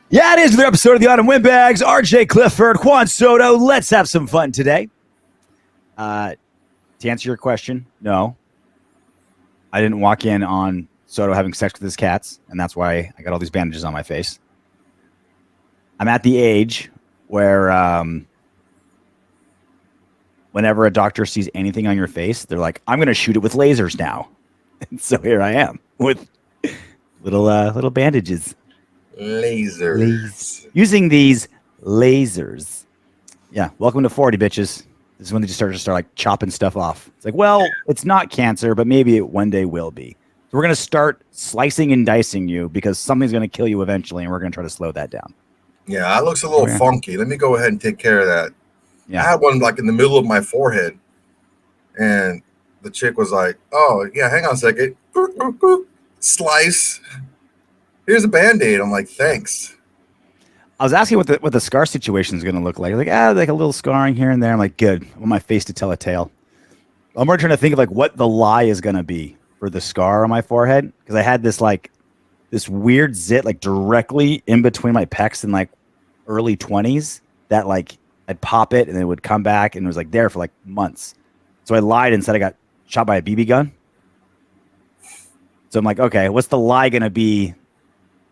Yeah, it is another episode of the Autumn Windbags. RJ Clifford, Juan Soto. Let's have some fun today. To answer your question, no. I didn't walk in on Soto having sex with his cats, and that's why I got all these bandages on my face. I'm at the age where whenever a doctor sees anything on your face, they're like, I'm going to shoot it with lasers now. And so here I am with little bandages. Lasers. Using these lasers. Yeah, welcome to 40, bitches. This is when they just start like chopping stuff off. It's like, well, it's not cancer, but maybe it one day will be. So we're going to start slicing and dicing you because something's going to kill you eventually, and we're going to try to slow that down. Yeah, that looks a little funky. Let me go ahead and take care of that. Yeah. I had one like in the middle of my forehead, and the chick was like, oh, yeah, hang on a second. Slice. Here's a Band-Aid. I'm like, thanks. I was asking what the scar situation is going to look like. Like a little scarring here and there. I'm like, good. I want my face to tell a tale. I'm more trying to think of like what the lie is going to be for the scar on my forehead, because I had this weird zit like directly in between my pecs in like early 20s that like I'd pop it and then it would come back, and it was like there for like months. So I lied and said I got shot by a BB gun. So I'm like, okay, what's the lie going to be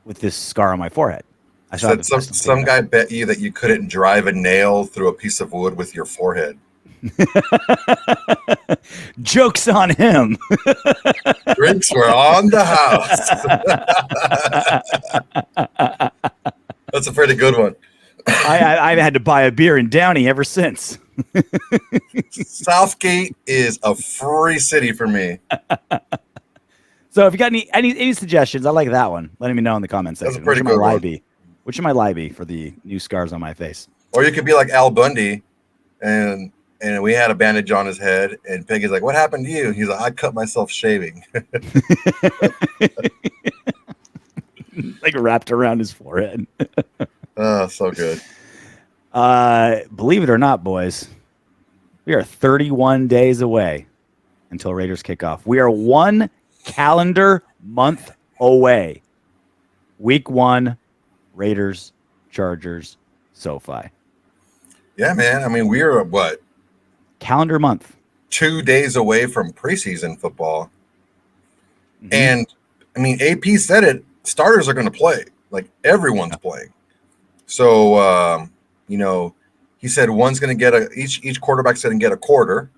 with this scar on my forehead? I said some guy bet you that you couldn't drive a nail through a piece of wood with your forehead. Joke's on him. Drinks were on the house. That's a pretty good one. I've had to buy a beer in Downey ever since. Southgate is a free city for me. So if you got any suggestions, I like that one. Let me know in the comments section. That's a pretty good one. Which should my lie be for the new scars on my face? Or you could be like Al Bundy, and we had a bandage on his head, and Peggy's like, what happened to you? He's like, I cut myself shaving. Like wrapped around his forehead. Oh, so good. Believe it or not, boys, we are 31 days away until Raiders kickoff. We are 1 calendar month away. Week 1, Raiders, Chargers, SoFi. Yeah, man. I mean, we're what? Calendar month. 2 days away from preseason football. Mm-hmm. And, I mean, AP said it. Starters are going to play. Like, everyone's playing. So, he said one's going to get each quarterback's going to get a quarter.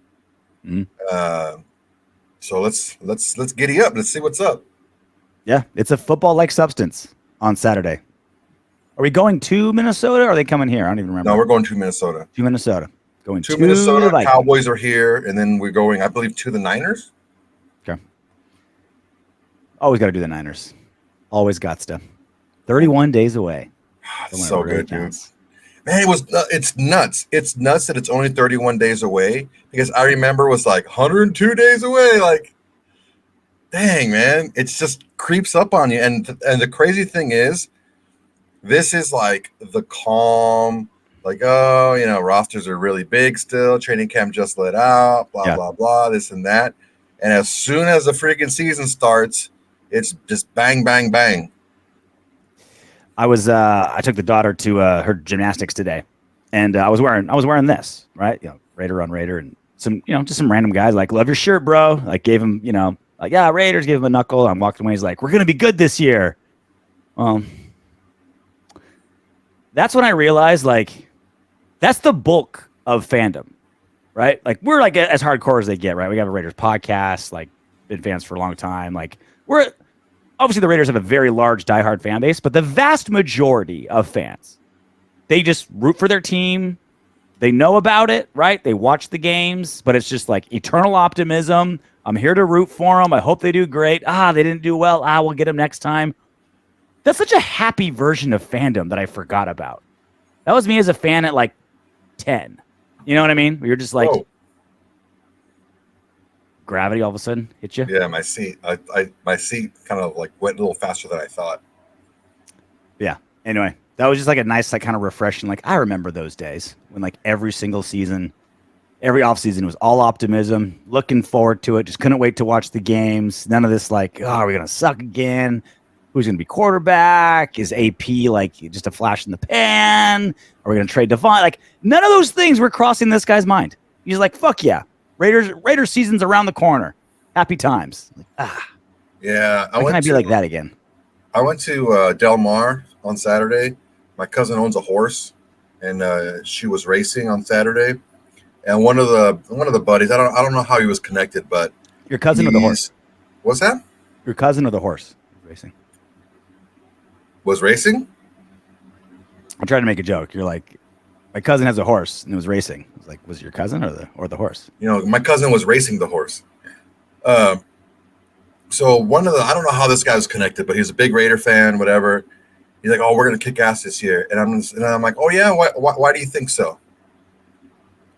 Mm-hmm. So let's giddy up. Let's see what's up. Yeah, it's a football-like substance on Saturday. Are we going to Minnesota, or are they coming here? I don't even remember. No, we're going to Minnesota. To Minnesota. Going to Minnesota. Cowboys are here, and then we're going, I believe, to the Niners. Okay. Always got to do the Niners. Always got to. 31 days away. So good, dude. Man, it's nuts. It's nuts that it's only 31 days away, because I remember it was like 102 days away. Like, dang, man. It just creeps up on you. And the crazy thing is, this is like the calm, like, rosters are really big still. Training camp just let out, blah, blah, blah, this and that. And as soon as the freaking season starts, it's just bang, bang, bang. I took the daughter to her gymnastics today, and I was wearing this, right? Raider on Raider, and some, just some random guys like, love your shirt, bro. Like, gave him, like, yeah, Raiders, gave him a knuckle. I'm walking away. He's like, we're going to be good this year. That's when I realized, like, that's the bulk of fandom, right? Like, we're like as hardcore as they get, right? We have a Raiders podcast, like, been fans for a long time. Like, obviously the Raiders have a very large diehard fan base, but the vast majority of fans, they just root for their team. They know about it, right? They watch the games, but it's just like eternal optimism. I'm here to root for them. I hope they do great. They didn't do well. We'll get them next time. That's such a happy version of fandom that I forgot about. That was me as a fan at like 10. You know what I mean? You're just like, whoa. Gravity all of a sudden hit you. Yeah, my seat. My seat kind of like went a little faster than I thought. Yeah. Anyway, that was just like a nice, like, kind of refreshing. Like, I remember those days when like every single season, every offseason was all optimism, looking forward to it. Just couldn't wait to watch the games. None of this like, are we gonna suck again? Who's going to be quarterback? Is AP like just a flash in the pan? Are we going to trade Davante? Like, none of those things were crossing this guy's mind. He's like, fuck yeah. Raiders season's around the corner. Happy times. Like, yeah. Why can't I be like that again? I went to Del Mar on Saturday. My cousin owns a horse, and she was racing on Saturday. And one of the buddies, I don't know how he was connected, but your cousin or the horse? What's that? Your cousin or the horse racing? Was racing? I tried to make a joke. You're like, my cousin has a horse and it was racing. I was like, was it your cousin or the horse? You know, my cousin was racing the horse. So I don't know how this guy was connected, but he's a big Raider fan, whatever. He's like, oh, we're gonna kick ass this year, and I'm like, oh yeah, why do you think so?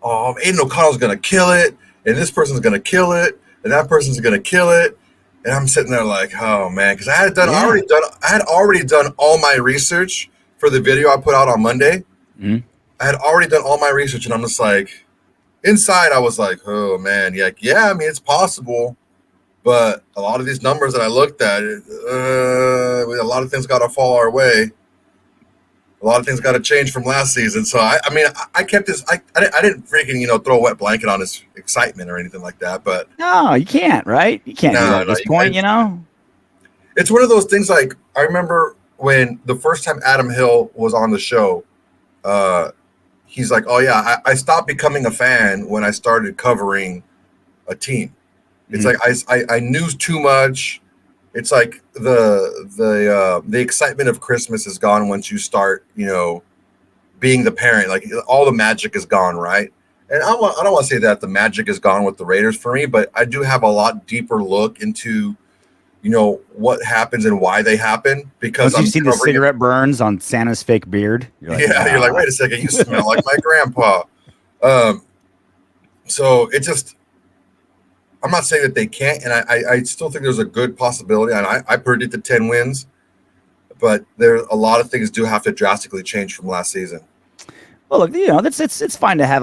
Oh, Aidan O'Connell's gonna kill it, and this person's gonna kill it, and that person's gonna kill it, and I'm sitting there like, oh man, because I had already done all my research for the video I put out on Monday. Mm-hmm. I had already done all my research, and I'm just like, inside I was like, oh man, yeah, I mean it's possible. But a lot of these numbers that I looked at, a lot of things got to fall our way. A lot of things got to change from last season. So I kept this. I didn't freaking throw a wet blanket on his excitement or anything like that. But no, you can't, right? You can't do that at this point. It's one of those things. Like I remember when the first time Adam Hill was on the show, he's like, "Oh yeah, I stopped becoming a fan when I started covering a team." It's like I knew too much. It's like the excitement of Christmas is gone once you start, being the parent. Like all the magic is gone, right? And I don't want to say that the magic is gone with the Raiders for me, but I do have a lot deeper look into, what happens and why they happen. Because you've seen the cigarette burns on Santa's fake beard, you're like, wait a second, you smell like my grandpa. So it just. I'm not saying that they can't, and I still think there's a good possibility, and I predicted 10 wins, but a lot of things do have to drastically change from last season. Well, look, it's fine to have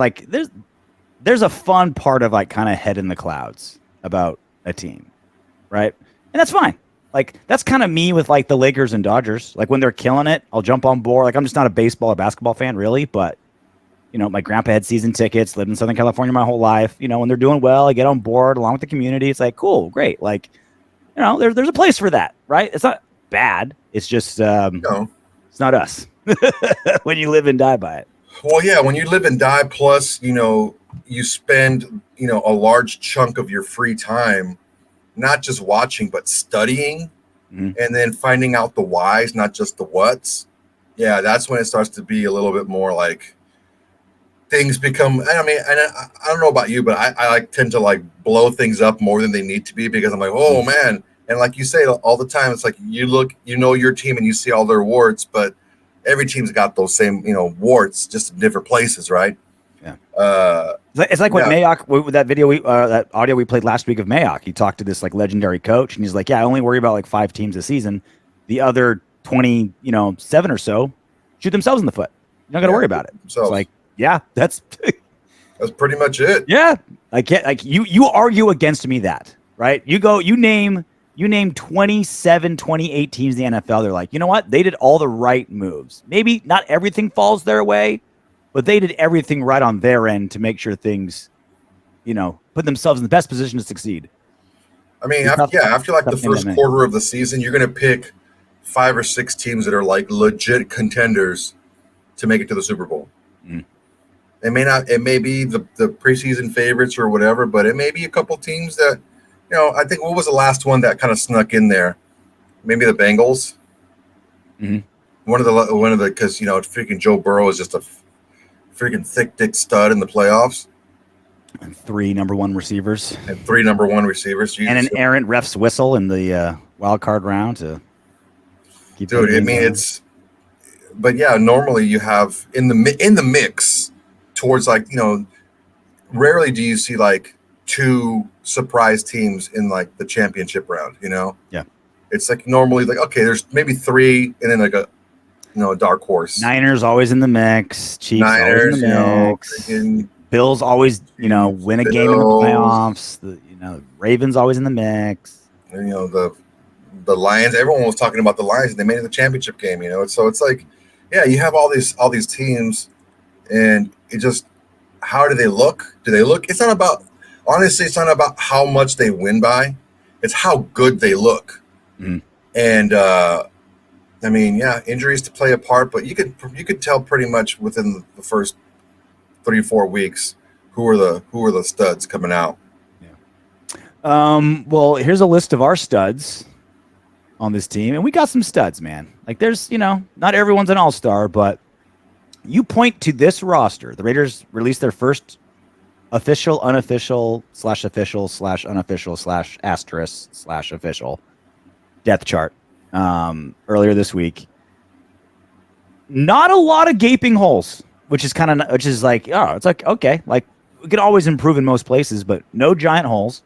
there's a fun part of like kind of head in the clouds about a team, right? And that's fine. Like that's kind of me with like the Lakers and Dodgers. Like when they're killing it, I'll jump on board. Like I'm just not a baseball or basketball fan really, but. My grandpa had season tickets, lived in Southern California my whole life. When they're doing well, I get on board along with the community. It's like, cool, great. Like, there's a place for that, right? It's not bad. It's just, It's not us when you live and die by it. Well, yeah, when you live and die, plus, you spend, a large chunk of your free time, not just watching, but studying and then finding out the whys, not just the whats. Yeah, that's when it starts to be a little bit more like, things become. I mean, and I don't know about you, but I like tend to like blow things up more than they need to be because I'm like, oh man, and like you say all the time, it's like you look, your team and you see all their warts, but every team's got those same warts, just in different places, right? Yeah. It's like what Mayock with that video that audio we played last week of Mayock. He talked to this like legendary coach, and he's like, yeah, I only worry about like 5 teams a season. The other 27 or so shoot themselves in the foot. You don't got to worry about it. So it's like. Yeah, that's pretty much it. Yeah, I can't like you argue against me that, right? You name 27, 28 teams in the NFL. They're like, you know what? They did all the right moves. Maybe not everything falls their way, but they did everything right on their end to make sure things, put themselves in the best position to succeed. I mean, after like the first quarter of the season, you're going to pick 5 or 6 teams that are like legit contenders to make it to the Super Bowl. It may be the preseason favorites or whatever, but it may be a couple teams that, I think what was the last one that kind of snuck in there? Maybe the Bengals. Mm-hmm. One of the because freaking Joe Burrow is just a freaking thick dick stud in the playoffs. And 3 number 1 receivers. And 3 number 1 receivers. Jesus. And an errant ref's whistle in the wild card round to keep. Dude, I mean it's. But yeah, normally you have in the mix. Towards like, rarely do you see like 2 surprise teams in like the championship round, Yeah. It's like normally like, okay, there's maybe 3 and then like a dark horse. Niners always in the mix. Chiefs always in the mix. Bills always, win a game in the playoffs. The Ravens always in the mix. And, the the Lions. Everyone was talking about the Lions, and they made it the championship game. So it's like, yeah, you have all these teams, and it just, how do they look? Do they look? It's not about, honestly, it's not about how much they win by. It's how good they look. Mm-hmm. And I mean, yeah, injuries to play a part, but you could tell pretty much within the first 3-4 weeks who are the studs coming out. Well, here's a list of our studs on this team, and we got some studs, man. Like, there's, not everyone's an all-star, but you point to this roster. The Raiders released their first official, unofficial, /official, /unofficial, **, /official depth chart earlier this week. Not a lot of gaping holes, which is like, oh, it's like, okay, like, we could always improve in most places, but no giant holes.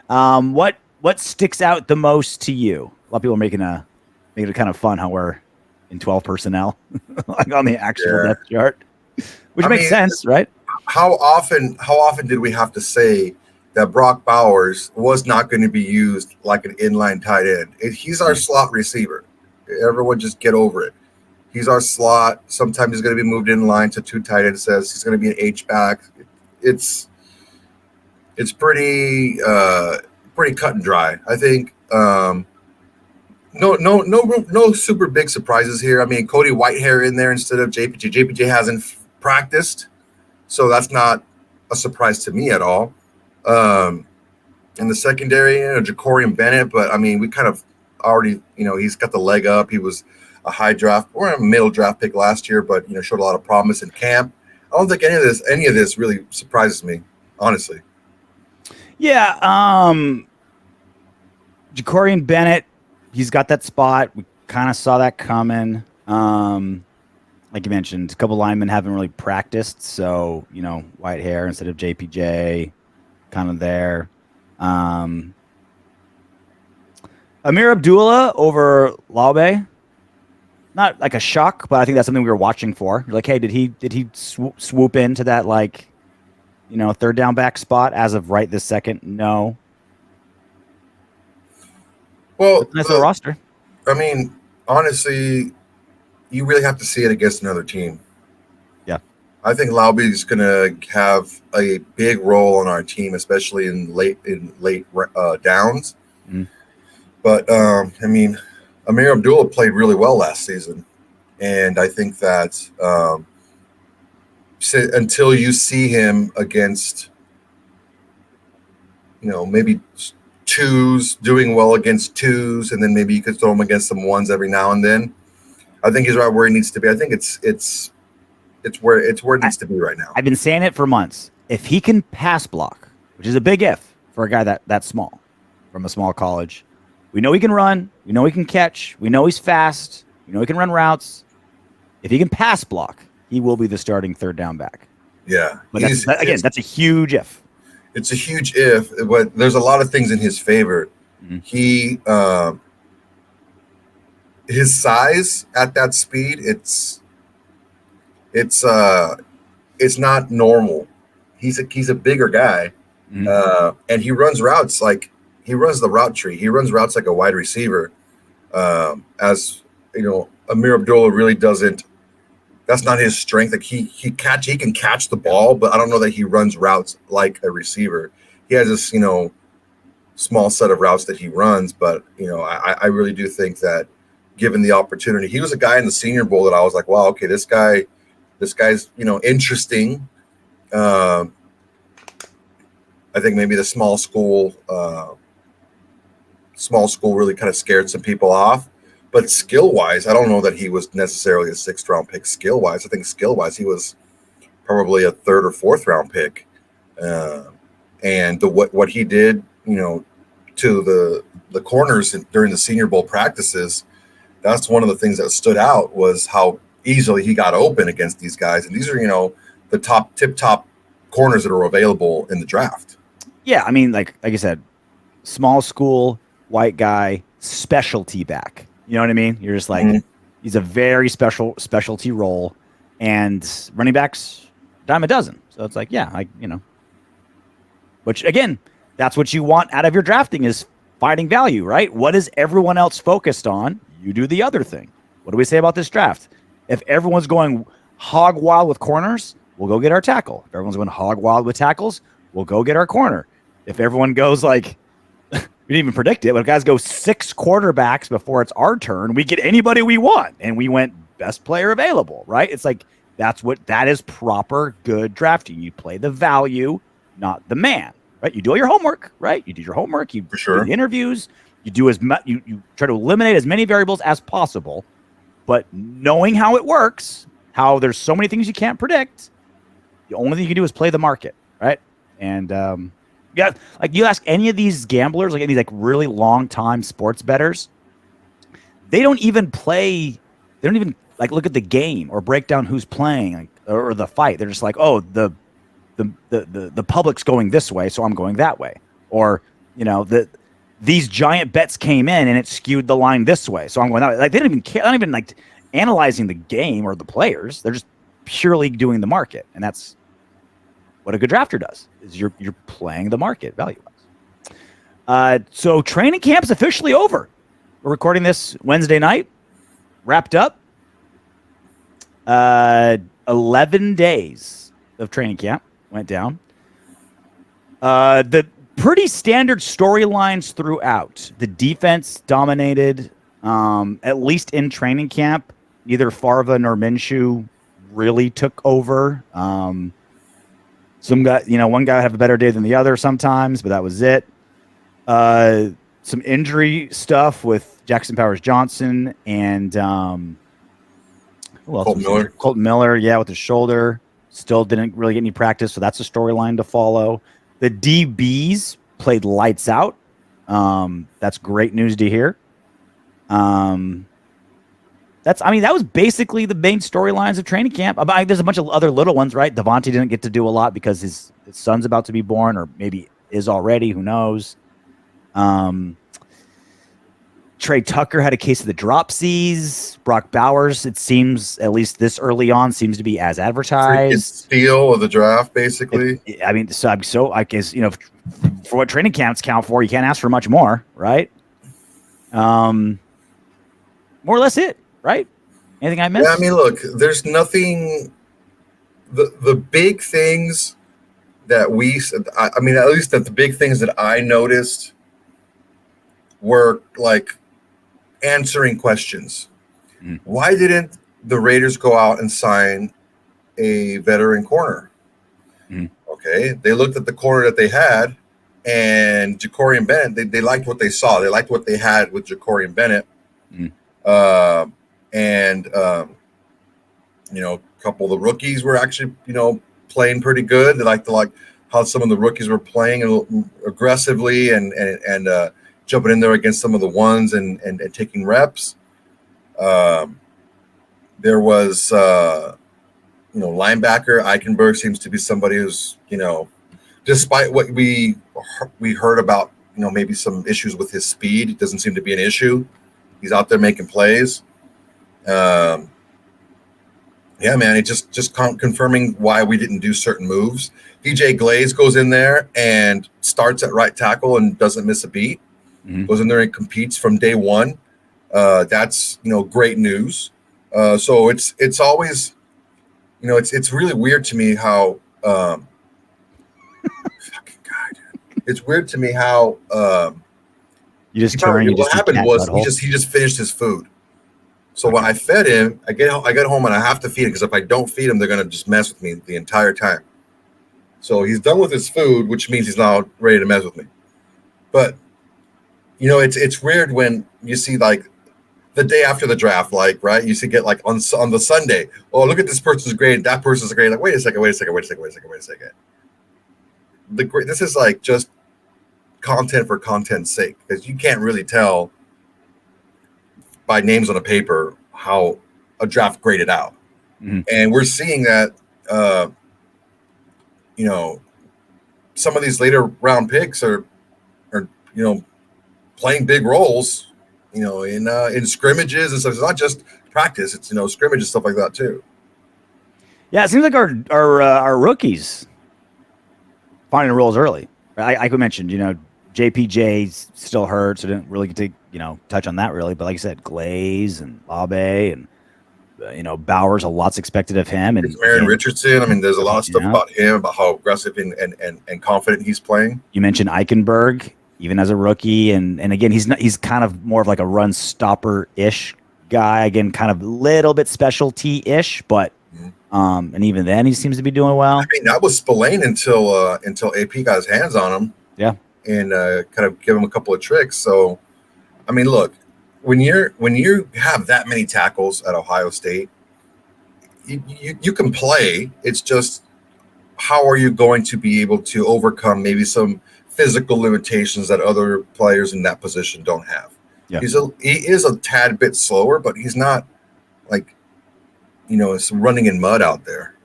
What sticks out the most to you? A lot of people are making it kind of fun how we're in 12 personnel, like on the actual depth chart, which makes sense, right? How often did we have to say that Brock Bowers was not going to be used like an inline tight end? He's our slot receiver. Everyone just get over it. He's our slot. Sometimes he's going to be moved in line to 2 tight ends. Says he's going to be an H-back. It's pretty cut and dry. I think no super big surprises here. I mean, Cody Whitehair in there instead of JPJ. JPJ hasn't practiced, so that's not a surprise to me at all. In the secondary, Jacorian Bennett, but I mean, we kind of already, he's got the leg up. He was a high draft or a middle draft pick last year, but showed a lot of promise in camp. I don't think any of this really surprises me, honestly. Yeah, Jacorian Bennett, he's got that spot. We kind of saw that coming. Like you mentioned, a couple linemen haven't really practiced, so Whitehair instead of JPJ, kind of there. Amir Abdullah over Laube, not like a shock, but I think that's something we were watching for. You're like, hey, did he swoop into that third down back spot as of right this second? No. Well, nice little roster. I mean, honestly, you really have to see it against another team. Yeah. I think Laube's going to have a big role on our team, especially in late downs. Mm-hmm. But, I mean, Amir Abdullah played really well last season. And I think that until you see him against, maybe twos, doing well against twos, and then maybe you could throw him against some ones every now and then, I think he's right where he needs to be. I think it's where it needs to be right now. I've been saying it for months. If he can pass block, which is a big if for a guy that small, from a small college, we know he can run. We know he can catch. We know he's fast. We know he can run routes. If he can pass block, he will be the starting third down back. Yeah. But that's a huge if. It's a huge if, but there's a lot of things in his favor. Mm-hmm. He his size at that speed, it's not normal. He's a bigger guy. Mm-hmm. And he runs routes like he runs the route tree. He runs routes like a wide receiver. As Amir Abdullah really doesn't. That's not his strength. Like he can catch the ball, but I don't know that he runs routes like a receiver. He has this small set of routes that he runs, but I really do think that given the opportunity, he was a guy in the Senior Bowl that I was like, wow, okay, this guy's interesting. I think maybe the small school really kind of scared some people off. But skill-wise, I don't know that he was necessarily a 6th-round pick skill-wise. I think skill-wise, he was probably a 3rd or 4th-round pick. And what he did, to the corners during the Senior Bowl practices, that's one of the things that stood out was how easily he got open against these guys. And these are, the tip-top corners that are available in the draft. Yeah, I mean, like I said, small school, white guy, specialty back. You know what I mean? You're just like, He's a very specialty role, and running backs, dime a dozen. So it's like, yeah, which again, that's what you want out of your drafting is finding value, right? What is everyone else focused on? You do the other thing. What do we say about this draft? If everyone's going hog wild with corners, we'll go get our tackle. If everyone's going hog wild with tackles, we'll go get our corner. If everyone goes like, we didn't even predict it, but if guys go 6 quarterbacks before it's our turn, we get anybody we want. And we went best player available, right? It's like, that is proper good drafting. You play the value, not the man, right? You do all your homework, right? You do your homework. You For sure. do the interviews. You do you try to eliminate as many variables as possible. But knowing how it works, how there's so many things you can't predict, the only thing you can do is play the market, right? And yeah, like you ask any of these gamblers, like any like really long time sports bettors, they don't even like look at the game or break down who's playing, like, or the fight. They're just like, oh, the public's going this way, so I'm going that way. Or, these giant bets came in and it skewed the line this way, so I'm going that way. Like they don't even care. They're not even like analyzing the game or the players. They're just purely doing the market, and that's what a good drafter does. Is you're playing the market value-wise. So training camp's officially over. We're recording this Wednesday night. Wrapped up. 11 days of training camp went down. The pretty standard storylines throughout. The defense dominated, at least in training camp. Neither Farva nor Minshew really took over. Some guy, one guy have a better day than the other sometimes, but that was it. Some injury stuff with Jackson Powers Johnson and who else? Kolton Miller, yeah, with his shoulder. Still didn't really get any practice, so that's a storyline to follow. The DBs played lights out. That's great news to hear. That was basically the main storylines of training camp. There's a bunch of other little ones, right? Davante didn't get to do a lot because his son's about to be born, or maybe is already. Who knows? Tre Tucker had a case of the dropsies. Brock Bowers, it seems, at least this early on, seems to be as advertised. Steal of the draft, basically. So I guess, for what training camps count for, you can't ask for much more, right? More or less it, right? Anything I missed? Yeah, look, there's nothing. The big things that at least that the big things that I noticed were like answering questions. Why didn't the Raiders go out and sign a veteran corner? Okay, they looked at the corner that they had, and Jacoby and Bennett. They liked what they saw. They liked what they had with Jacoby and Bennett. A couple of the rookies were actually playing pretty good. They liked how some of the rookies were playing aggressively and jumping in there against some of the ones and taking reps. There was linebacker Eichenberg seems to be somebody who's despite what we heard about maybe some issues with his speed, it doesn't seem to be an issue. He's out there making plays. Yeah, man, it just confirming why we didn't do certain moves. DJ Glaze goes in there and starts at right tackle and doesn't miss a beat. Goes in there and competes from day one. That's great news. So it's always it's really weird to me how fucking God. It's weird to me how you just turn. What happened was he just finished his food. So when I fed him, I get home and I have to feed him because if I don't feed him, they're gonna just mess with me the entire time. So he's done with his food, which means he's now ready to mess with me. But it's weird when you see like the day after the draft, like right, you see get like on the Sunday. Oh, look at this person's grade. That person's grade. Like wait a second. This is like just content for content's sake because you can't really tell by names on a paper how a draft graded out. And we're seeing that some of these later round picks are playing big roles in scrimmages and stuff. It's not just practice, it's scrimmages, stuff like that too. Yeah, it seems like our rookies finding roles early. I could mention JPJ's still hurt, so didn't really get to touch on that really. But like I said, Glaze and Labe and Bowers, a lot's expected of him. And Marion Richardson. I mean, there's a lot of stuff about him, about how aggressive and confident he's playing. You mentioned Eichenberg, even as a rookie, and again, he's kind of more of like a run stopper ish guy. Again, kind of a little bit specialty ish, but and even then, he seems to be doing well. I mean, that was Spillane until AP got his hands on him. Yeah, and kind of give him a couple of tricks. So, I mean, look, when you have that many tackles at Ohio State, you can play. It's just how are you going to be able to overcome maybe some physical limitations that other players in that position don't have? Yeah. He is a tad bit slower, but he's not like it's running in mud out there.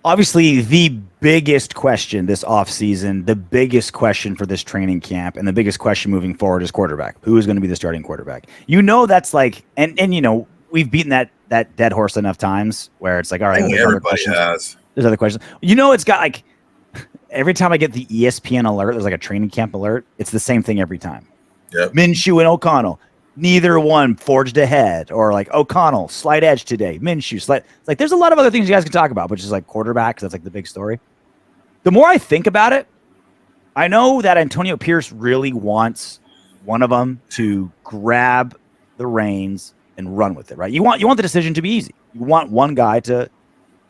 Obviously, the biggest question this offseason, the biggest question for this training camp, and the biggest question moving forward is quarterback. Who is going to be the starting quarterback? That's like, and we've beaten that dead horse enough times where it's like, all right, everybody has. There's other questions. It's got like, every time I get the ESPN alert, there's like a training camp alert. It's the same thing every time. Yep. Minshew and O'Connell. Neither one forged ahead, or like O'Connell, slight edge today. Minshew, slight. It's like there's a lot of other things you guys can talk about, which is like quarterbacks. That's like the big story. The more I think about it, I know that Antonio Pierce really wants one of them to grab the reins and run with it, right? You want the decision to be easy. You want one guy to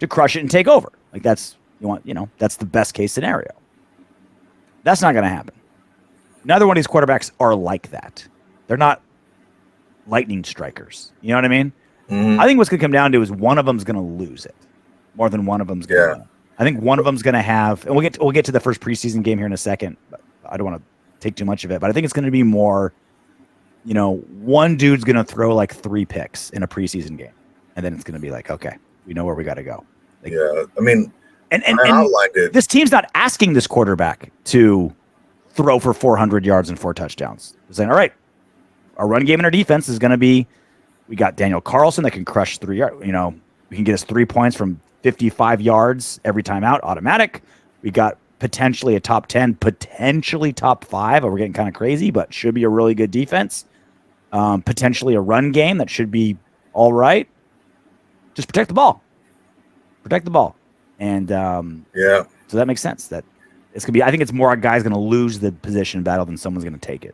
crush it and take over. Like that's the best case scenario. That's not going to happen. Neither one of these quarterbacks are like that. They're not lightning strikers. You know what I mean? Mm-hmm. I think what's going to come down to is one of them's going to lose it more than one of them's going to win. I think one of them's going to have, and we'll get to the first preseason game here in a second. But I don't want to take too much of it, but I think it's going to be more, one dude's going to throw like 3 picks in a preseason game, and then it's going to be like, okay, we know where we got to go. Like, yeah, I mean, and this team's not asking this quarterback to throw for 400 yards and 4 touchdowns. They're saying, all right, our run game and our defense is going to be, we got Daniel Carlson that can crush 3 yards. We can get us 3 points from 55 yards every time out, automatic. We got potentially a top 10, potentially top 5. We're getting kind of crazy, but should be a really good defense. Potentially a run game that should be all right. Just protect the ball. And so that makes sense. That it's gonna be. I think it's more a guy's going to lose the position battle than someone's going to take it.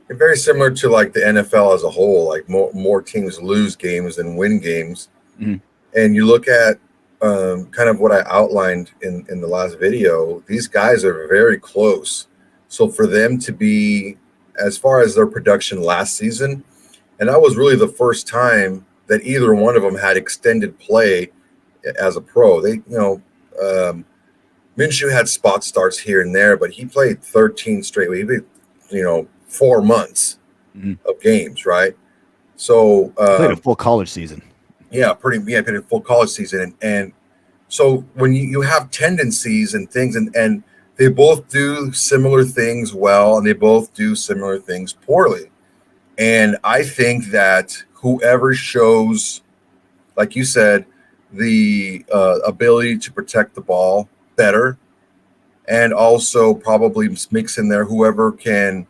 Very similar to like the NFL as a whole. Like more teams lose games than win games. Mm-hmm. And you look at kind of what I outlined in the last video. These guys are very close. So for them to be, as far as their production last season, and that was really the first time that either one of them had extended play as a pro. Minshew had spot starts here and there, but he played 13 straight. He played, 4 months of games, right? So played a full college season. Yeah, played a full college season, and so when you have tendencies and things, and they both do similar things well, and they both do similar things poorly, and I think that whoever shows, like you said, the ability to protect the ball better, and also probably mix in there whoever can,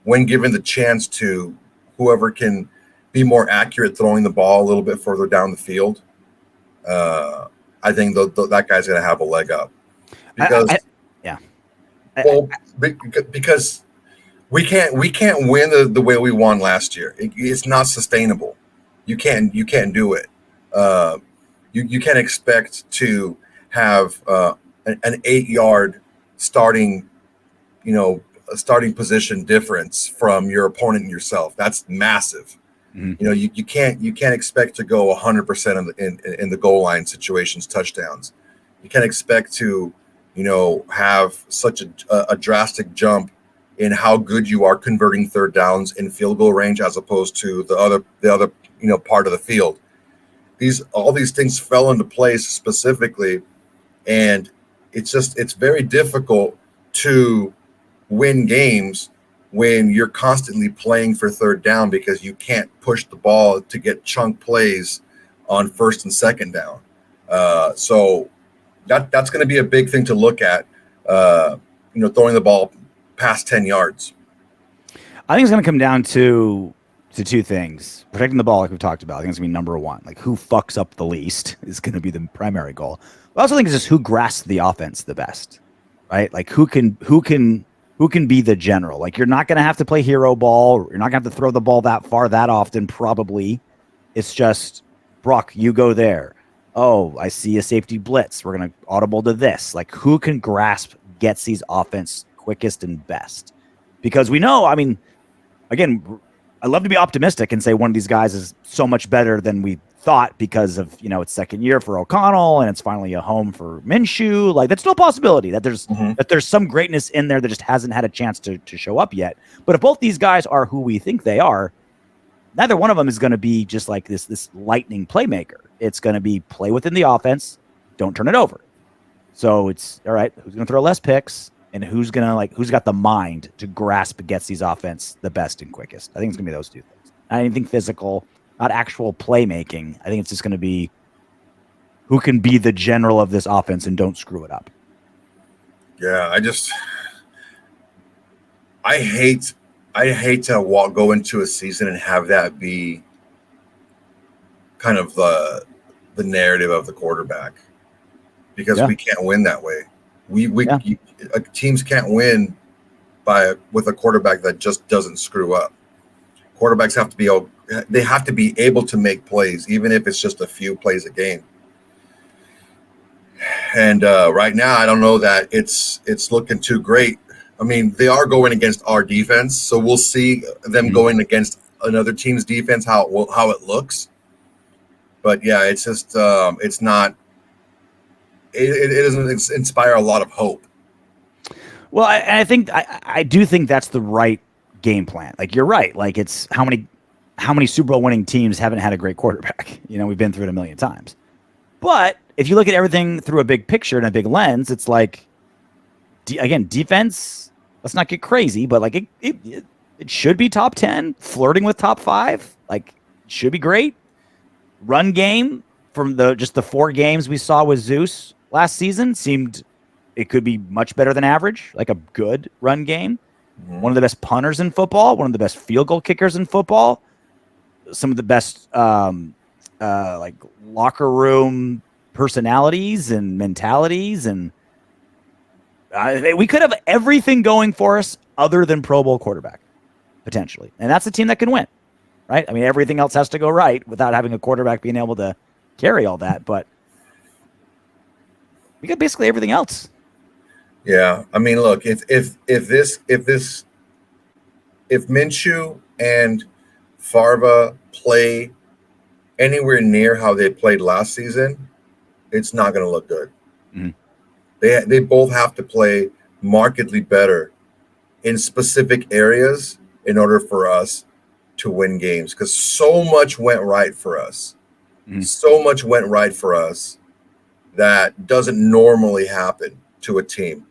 when given the chance to, whoever can be more accurate throwing the ball a little bit further down the field. I think that guy's going to have a leg up because because we can't win the way we won last year. It's not sustainable. You can't do it. You can't expect to have an 8-yard starting position difference from your opponent and yourself. That's massive. Mm-hmm. You can't expect to go 100% in the goal line situations, touchdowns. You can't expect to have such a drastic jump in how good you are converting third downs in field goal range as opposed to the other part of the field. All these things fell into place specifically, and it's very difficult to win games when you're constantly playing for third down because you can't push the ball to get chunk plays on first and second down. So that's going to be a big thing to look at. throwing the ball past 10 yards. I think it's going to come down to two things. Protecting the ball, like we've talked about. I think it's going to be number one. Like, who fucks up the least is going to be the primary goal. But I also think it's just who grasps the offense the best, right? Like, who can be the general. Like, you're not going to have to play hero ball. You're not going to have to throw the ball that far that often, probably. It's just, Brock, you go there. Oh, I see a safety blitz. We're going to audible to this. Like, who can grasp Getsy's offense quickest and best? Because we know, I mean, again, I love to be optimistic and say one of these guys is so much better than we thought because of, it's second year for O'Connell and it's finally a home for Minshew. Like, that's still a possibility that there's some greatness in there that just hasn't had a chance to show up yet. But if both these guys are who we think they are, neither one of them is going to be just like this lightning playmaker. It's going to be play within the offense, don't turn it over. So it's all right. Who's going to throw less picks, and who's got the mind to grasp Getsy's offense the best and quickest? I think it's going to be those two things. I don't think physical, not actual playmaking. I think it's just going to be who can be the general of this offense and don't screw it up. Yeah, I hate to go into a season and have that be kind of the narrative of the quarterback, because we can't win that way. Teams can't win with a quarterback that just doesn't screw up. Quarterbacks have to be able to make plays, even if it's just a few plays a game. And right now, I don't know that it's looking too great. I mean, they are going against our defense, so we'll see them going against another team's defense how it looks. But yeah, it's just it's not. It doesn't inspire a lot of hope. Well, I do think that's the right game plan. Like, you're right. Like, it's how many Super Bowl winning teams haven't had a great quarterback? We've been through it a million times. But if you look at everything through a big picture and a big lens, it's like, again, defense. Let's not get crazy, but like it should be top 10, flirting with top 5. Like, it should be great. Run game from the 4 games we saw with Zeus last season seemed it could be much better than average, like a good run game. Mm-hmm. One of the best punters in football, one of the best field goal kickers in football, some of the best like locker room personalities and mentalities, and we could have everything going for us other than Pro Bowl quarterback, potentially. And that's a team that can win, right? I mean, everything else has to go right without having a quarterback being able to carry all that, but we got basically everything else. Yeah, I mean, look, if Minshew and Farva play anywhere near how they played last season, it's not going to look good. Mm-hmm. They both have to play markedly better in specific areas in order for us to win games, because so much went right for us. Mm-hmm. So much went right for us that doesn't normally happen to a team.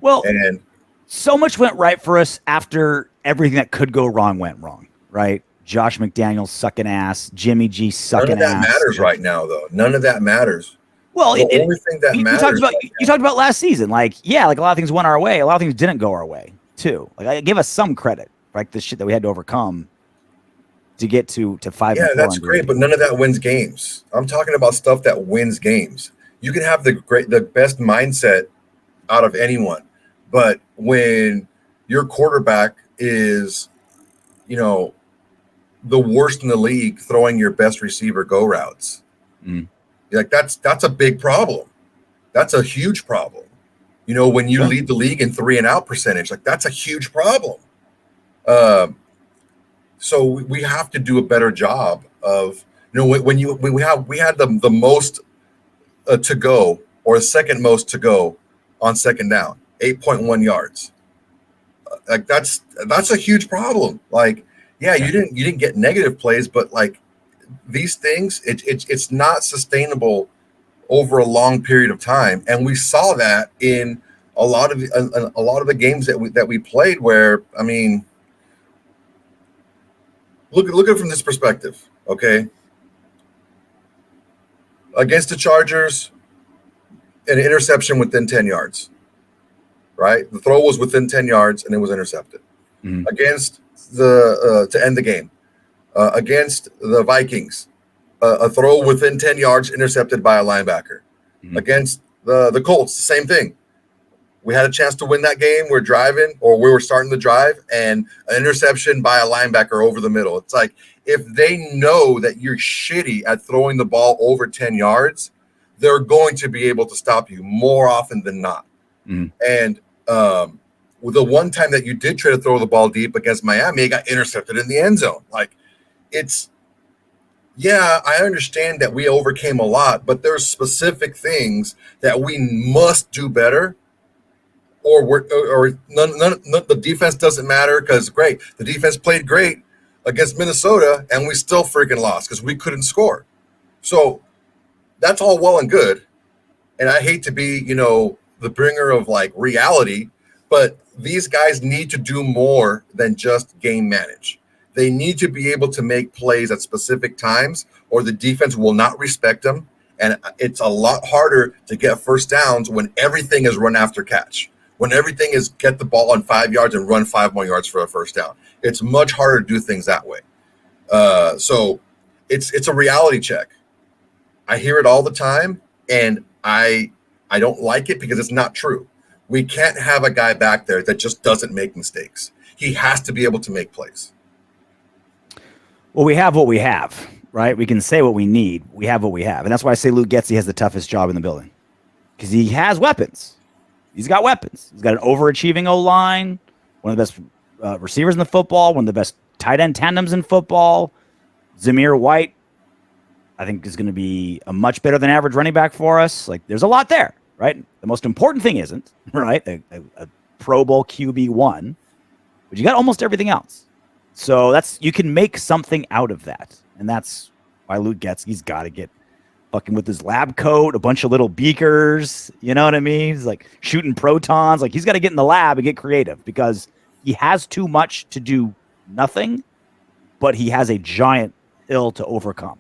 Well, and so much went right for us after everything that could go wrong went wrong, right? Josh McDaniels sucking ass, Jimmy G sucking ass. None of that matters right now, though. None of that matters. Well, the only thing that matters. You talked about last season, like, yeah, like a lot of things went our way, a lot of things didn't go our way too. Like, I give us some credit, like the shit that we had to overcome to get to 5. Yeah, that's great, but none of that wins games. I'm talking about stuff that wins games. You can have the best mindset out of anyone, but when your quarterback is, the worst in the league throwing your best receiver go routes, like that's a big problem. That's a huge problem. When you lead the league in 3-and-out percentage, like that's a huge problem. So we have to do a better job of, when we had the most to go, or second most to go on second down, 8.1 yards. Like that's a huge problem. Like, yeah, you didn't get negative plays, but like these things, it's not sustainable over a long period of time, and we saw that in a lot of the games that we played. Where, I mean, look at it from this perspective, okay? Against the Chargers, an interception within 10 yards. right? The throw was within 10 yards and it was intercepted. Against to end the game. Against the Vikings, a throw within 10 yards intercepted by a linebacker. Against the Colts, the same thing. We had a chance to win that game. We're driving, or we were starting to drive, and an interception by a linebacker over the middle. It's like, if they know that you're shitty at throwing the ball over 10 yards, they're going to be able to stop you more often than not. And with the one time that you did try to throw the ball deep against Miami, it got intercepted in the end zone. Like, I understand that we overcame a lot, but there's specific things that we must do better. Or the defense doesn't matter because the defense played great against Minnesota and we still freaking lost because we couldn't score. So that's all well and good. And I hate to be, the bringer of like reality, but these guys need to do more than just game manage. They need to be able to make plays at specific times or the defense will not respect them. And it's a lot harder to get first downs when everything is run after catch. When everything is get the ball on 5 yards and run 5 more yards for a first down. It's much harder to do things that way. So it's a reality check. I hear it all the time, and I don't like it because it's not true. We can't have a guy back there that just doesn't make mistakes. He has to be able to make plays. Well, we have what we have, right? We can say what we need. We have what we have. And that's why I say Luke Getsy has the toughest job in the building because he has weapons. He's got weapons. He's got an overachieving O-line, one of the best receivers in the football, one of the best tight end tandems in football. Zamir White, I think, is going to be a much better than average running back for us. Like, there's a lot there, right? The most important thing isn't, right, a Pro Bowl QB1, but you got almost everything else. So you can make something out of that. And that's why Luke Getsky's got to get fucking with his lab coat, a bunch of little beakers, you know what I mean? He's like shooting protons. Like, he's got to get in the lab and get creative because he has too much to do nothing, but he has a giant hill to overcome.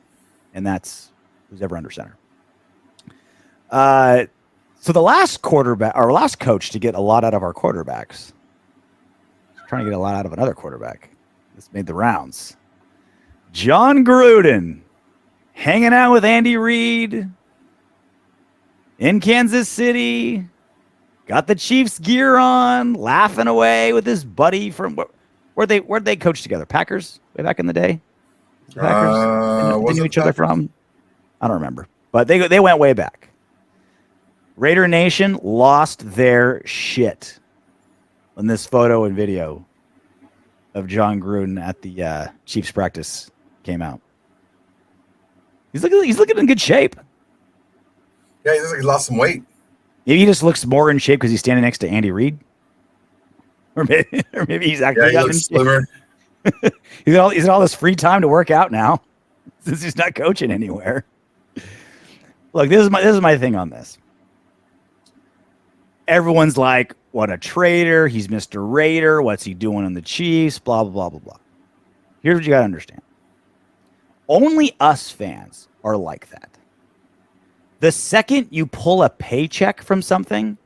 And that's who's ever under center. So the last quarterback, our last coach to get a lot out of our quarterbacks, trying to get a lot out of another quarterback. This made the rounds. John Gruden. Hanging out with Andy Reid in Kansas City, got the Chiefs gear on, laughing away with his buddy from where'd they coach together? Packers way back in the day. The Packers they knew each other from. I don't remember, but they went way back. Raider Nation lost their shit in this photo and video of John Gruden at the Chiefs practice came out. He's looking in good shape. Yeah, he looks like he lost some weight. Maybe he just looks more in shape because he's standing next to Andy Reid. Or maybe he's actually he looks slimmer. He's got all this free time to work out now since he's not coaching anywhere. Look, this is my thing on this. Everyone's like, what a traitor. He's Mr. Raider. What's he doing on the Chiefs? Blah, blah, blah, blah, blah. Here's what you got to understand. Only us fans are like that. The second you pull a paycheck from something,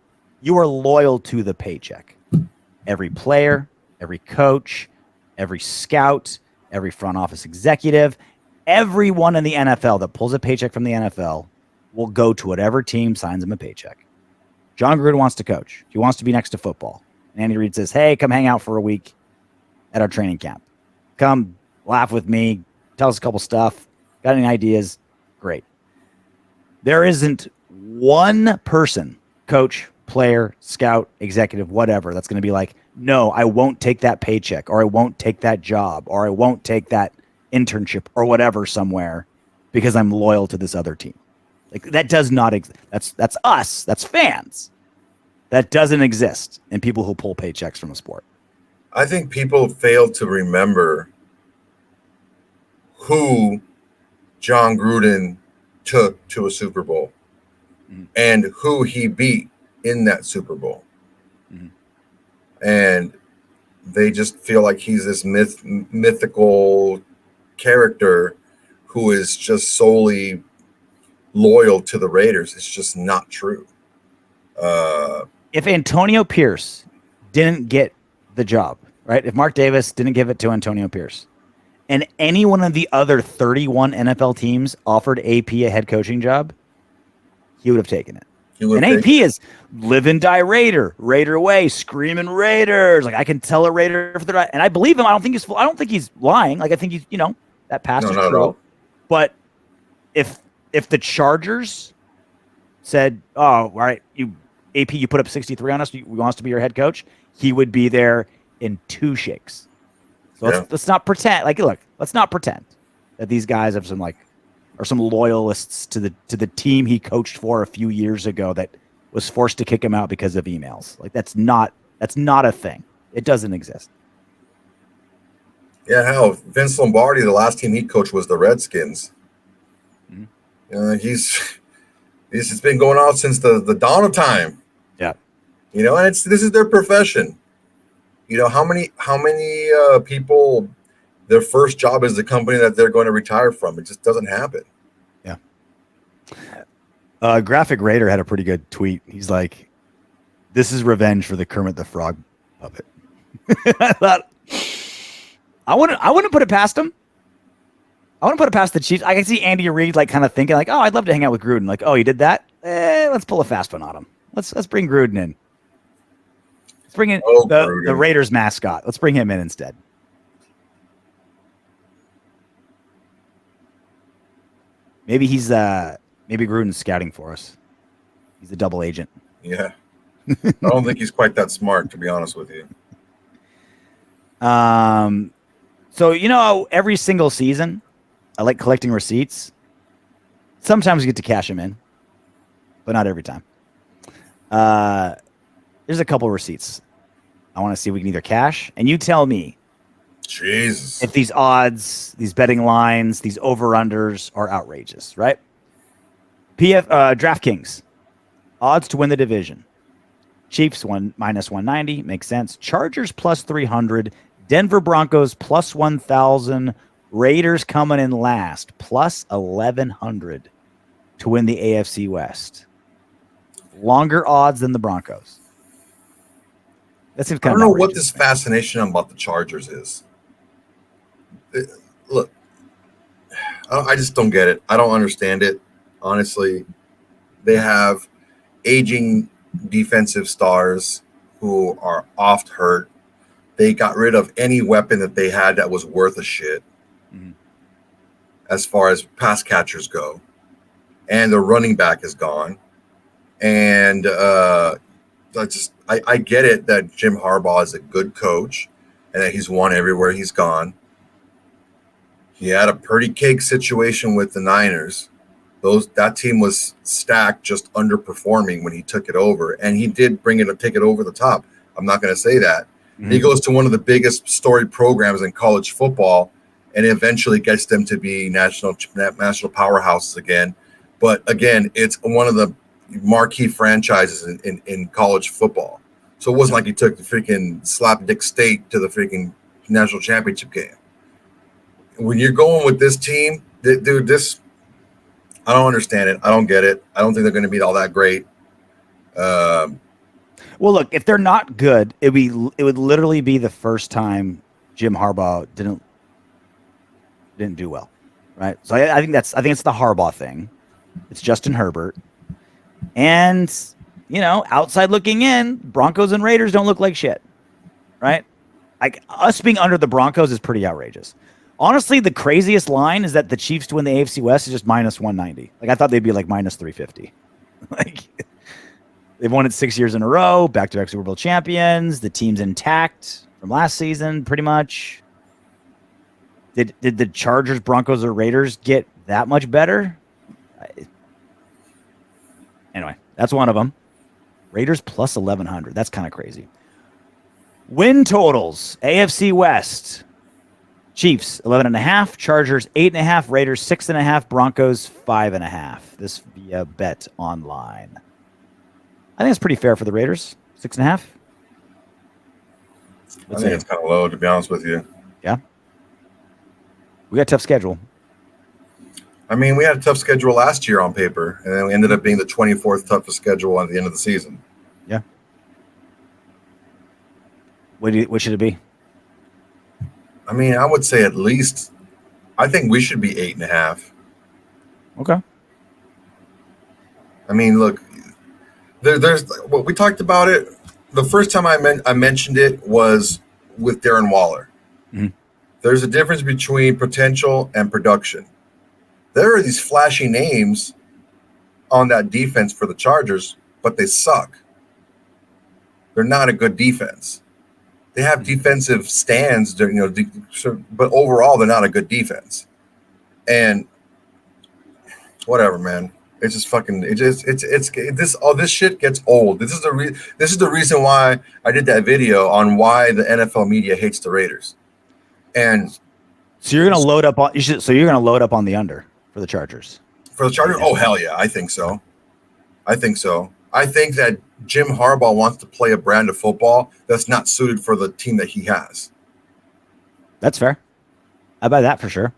you are loyal to the paycheck. Every player, every coach, every scout, every front office executive, everyone in the NFL that pulls a paycheck from the NFL will go to whatever team signs him a paycheck. John Gruden wants to coach. He wants to be next to football. And Andy Reid says, hey, come hang out for a week at our training camp. Come laugh with me. Tell us a couple stuff. Got any ideas? Great. There isn't one person, coach, player, scout, executive, whatever, that's going to be like, no, I won't take that paycheck, or I won't take that job, or I won't take that internship or whatever somewhere because I'm loyal to this other team. Like, that does not exist. That's us. That's fans. That doesn't exist in people who pull paychecks from a sport. I think people fail to remember who John Gruden took to a Super Bowl and who he beat in that Super Bowl. And they just feel like he's this mythical character who is just solely loyal to the Raiders. It's just not true. if Antonio Pierce didn't get the job, right? If Mark Davis didn't give it to Antonio Pierce, and any one of the other 31 NFL teams offered AP a head coaching job, he would have taken it. And AP is live and die Raider way, screaming Raiders. Like I can tell a Raider for the and I believe him. I don't think he's lying. Like I think he's, that pass is true. But if the Chargers said, "Oh, all right, AP, you put up 63 on us. We want us to be your head coach," he would be there in 2 shakes. So let's not pretend. Like, look, let's not pretend that these guys have some loyalists to the team he coached for a few years ago that was forced to kick him out because of emails. Like that's not a thing. It doesn't exist. Yeah, hell, Vince Lombardi, the last team he coached was the Redskins. It's been going on since the dawn of time. Yeah. And this is their profession. How many people, their first job is the company that they're going to retire from. It just doesn't happen. Yeah. Graphic Raider had a pretty good tweet. He's like, "This is revenge for the Kermit the Frog puppet." I thought, I wouldn't put it past him. I wouldn't put it past the Chiefs. I can see Andy Reid kind of thinking "Oh, I'd love to hang out with Gruden." Like, "Oh, you did that? Let's pull a fast one on him. Let's bring Gruden in. Let's bring in the Raiders mascot. Let's bring him in instead." Maybe maybe Gruden's scouting for us. He's a double agent. Yeah. I don't think he's quite that smart, to be honest with you. So, every single season, I like collecting receipts. Sometimes you get to cash them in, but not every time. There's a couple receipts I want to see if we can either cash, and you tell me Jesus, if these odds, these betting lines, these over-unders are outrageous, right? DraftKings, odds to win the division. Chiefs minus 190, makes sense. Chargers plus 300. Denver Broncos plus 1,000. Raiders coming in last, plus 1,100 to win the AFC West. Longer odds than the Broncos. That seems kind of. I don't know what this fascination about the Chargers is. Look, I just don't get it. I don't understand it. Honestly, they have aging defensive stars who are oft hurt. They got rid of any weapon that they had that was worth a shit as far as pass catchers go. And the running back is gone. And I get it that Jim Harbaugh is a good coach and that he's won everywhere he's gone. He had a pretty cake situation with the Niners. That team was stacked, just underperforming when he took it over, and he did take it over the top. I'm not going to say that. He goes to one of the biggest storied programs in college football, and eventually gets them to be national powerhouses again. But again, it's one of the marquee franchises in college football. So it wasn't like he took the freaking slapdick State to the freaking national championship game. When you're going with this team, dude, I don't understand it. I don't get it. I don't think they're going to be all that great. Well, look, if they're not good, it would literally be the first time Jim Harbaugh didn't do well, right? So I think it's the Harbaugh thing. It's Justin Herbert, and outside looking in, Broncos and Raiders don't look like shit, right? Like us being under the Broncos is pretty outrageous. Honestly, the craziest line is that the Chiefs to win the AFC West is just minus 190. Like I thought they'd be like minus 350. Like they've won it 6 years in a row, back-to-back Super Bowl champions. The team's intact from last season, pretty much. Did the Chargers, Broncos, or Raiders get that much better? Anyway, that's one of them. Raiders plus 1,100. That's kind of crazy. Win totals: AFC West. Chiefs 11.5, Chargers 8.5, Raiders 6.5, Broncos 5.5. This via Bet Online. I think it's pretty fair for the Raiders. 6.5. I think it's kind of low, to be honest with you. Yeah. We got a tough schedule. I mean, we had a tough schedule last year on paper, and then we ended up being the 24th toughest schedule at the end of the season. Yeah. What should it be? I mean, I would say at least. I think we should be 8.5. Okay. I mean, look, there's what we talked about it. The first time I mentioned it was with Darren Waller. Mhm. There's a difference between potential and production. There are these flashy names on that defense for the Chargers, but they suck. They're not a good defense. They have defensive stands, but overall they're not a good defense. And whatever, man. It's just fucking. This shit gets old. This is the reason why I did that video on why the NFL media hates the Raiders. And so you're gonna load up on you're gonna load up on the under for the Chargers. For the Chargers, oh hell yeah, I think so. I think that Jim Harbaugh wants to play a brand of football that's not suited for the team that he has. That's fair. I buy that for sure.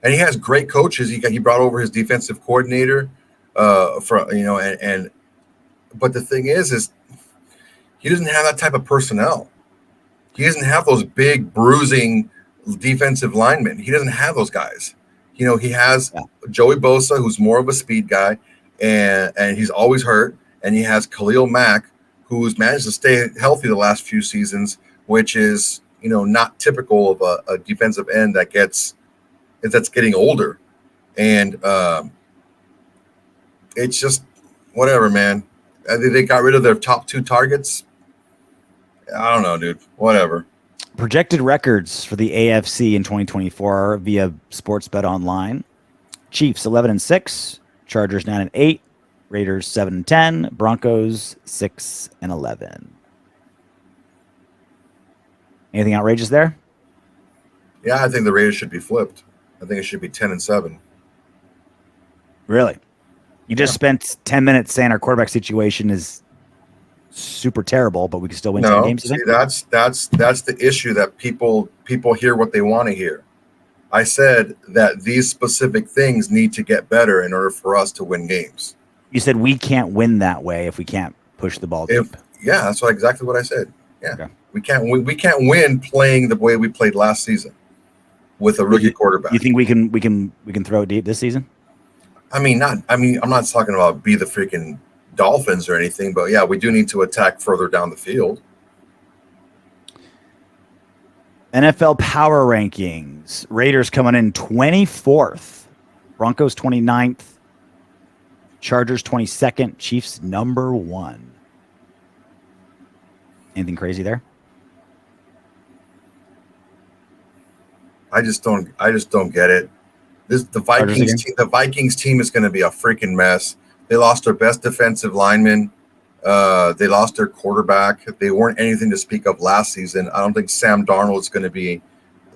And he has great coaches. He brought over his defensive coordinator, but the thing is he doesn't have that type of personnel. He doesn't have those big bruising defensive linemen. He doesn't have those guys. He has Joey Bosa, who's more of a speed guy, and he's always hurt. And he has Khalil Mack, who's managed to stay healthy the last few seasons, which is not typical of a defensive end that's getting older. And it's just whatever, man. They got rid of their top 2 targets. I don't know, dude. Whatever. Projected records for the AFC in 2024 via Sportsbet Online: Chiefs 11-6, Chargers 9-8, Raiders 7-10, Broncos 6-11. Anything outrageous there? Yeah, I think the Raiders should be flipped. I think it should be 10-7. Really? You just spent 10 minutes saying our quarterback situation is super terrible, but we can still win 10 games. See, that's the issue, that people hear what they want to hear. I said that these specific things need to get better in order for us to win games. You said we can't win that way if we can't push the ball deep. Yeah, that's exactly what I said. Yeah, okay. We can't win playing the way we played last season with a rookie quarterback. You think we can throw it deep this season? I'm not talking about be the freaking Dolphins or anything, but yeah, we do need to attack further down the field. NFL power rankings: Raiders coming in 24th, Broncos 29th, Chargers 22nd, Chiefs number 1. Anything crazy there? I just don't get it. The Vikings team is going to be a freaking mess. They lost their best defensive lineman. They lost their quarterback. They weren't anything to speak of last season. I don't think Sam Darnold is going to be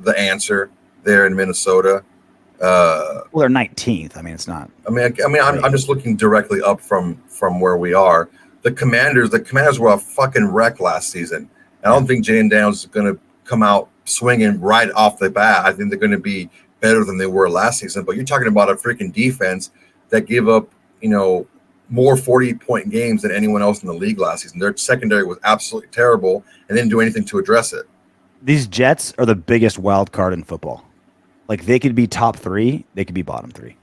the answer there in Minnesota. Well, they're 19th. I mean, it's not. I'm just looking directly up from where we are. The Commanders were a fucking wreck last season. I don't think Jalen Daniels is going to come out swinging right off the bat. I think they're going to be better than they were last season. But you're talking about a freaking defense that gave up, more 40-point games than anyone else in the league last season. Their secondary was absolutely terrible and didn't do anything to address it. These Jets are the biggest wild card in football. Like, they could be top 3, they could be bottom 3.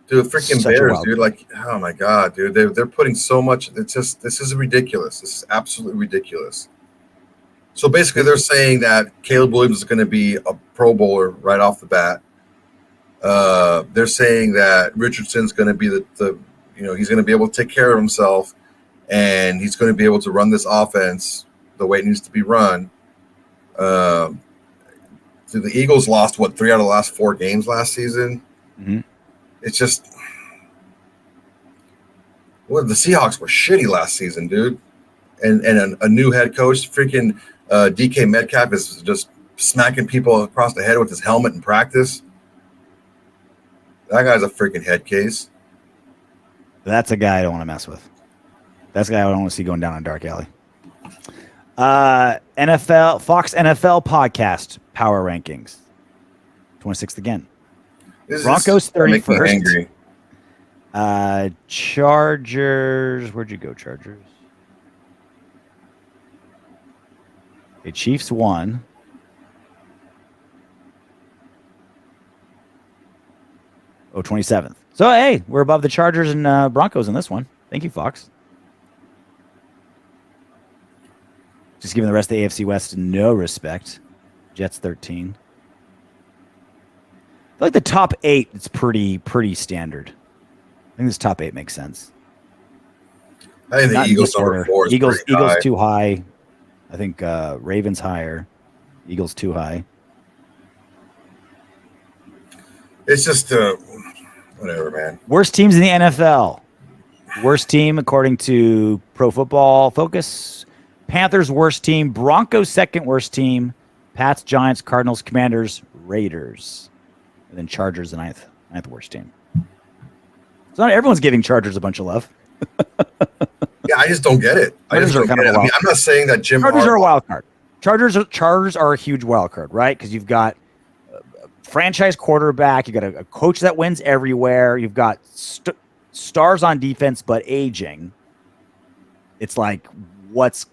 Dude, freaking Bears, dude. Like, oh my God, dude. They're putting so much. This is ridiculous. This is absolutely ridiculous. So basically, they're saying that Caleb Williams is going to be a Pro Bowler right off the bat. They're saying that Richardson's going to be he's going to be able to take care of himself, and he's going to be able to run this offense the way it needs to be run. So the Eagles lost 3 out of the last 4 games last season. Mm-hmm. It's just, the Seahawks were shitty last season, dude. And a new head coach, freaking DK Metcalf is just smacking people across the head with his helmet in practice. That guy's a freaking head case. That's a guy I don't want to mess with. That's a guy I don't want to see going down a dark alley. Fox NFL podcast power rankings. 26th again. Broncos 31st. Chargers. Where'd you go, Chargers? Okay, Chiefs won. Oh, 27th. So, hey, we're above the Chargers and Broncos in this one. Thank you, Fox. Just giving the rest of the AFC West no respect. Jets 13. I feel like the top 8 is pretty standard. I think this top 8 makes sense. I think the Eagles number 4 is Eagles high. too high. I think Ravens higher. Eagles too high. It's just whatever, man. Worst teams in the NFL. Worst team according to Pro Football Focus. Panthers worst team. Broncos second worst team. Pats, Giants, Cardinals, Commanders, Raiders. And then Chargers the ninth worst team. So not everyone's giving Chargers a bunch of love. Yeah, I just don't get it. I just don't get it. I mean, I'm not saying that Chargers are a wild card. Chargers are a huge wild card, right? Because you've got franchise quarterback, you've got a coach that wins everywhere, you've got stars on defense but aging. It's like what's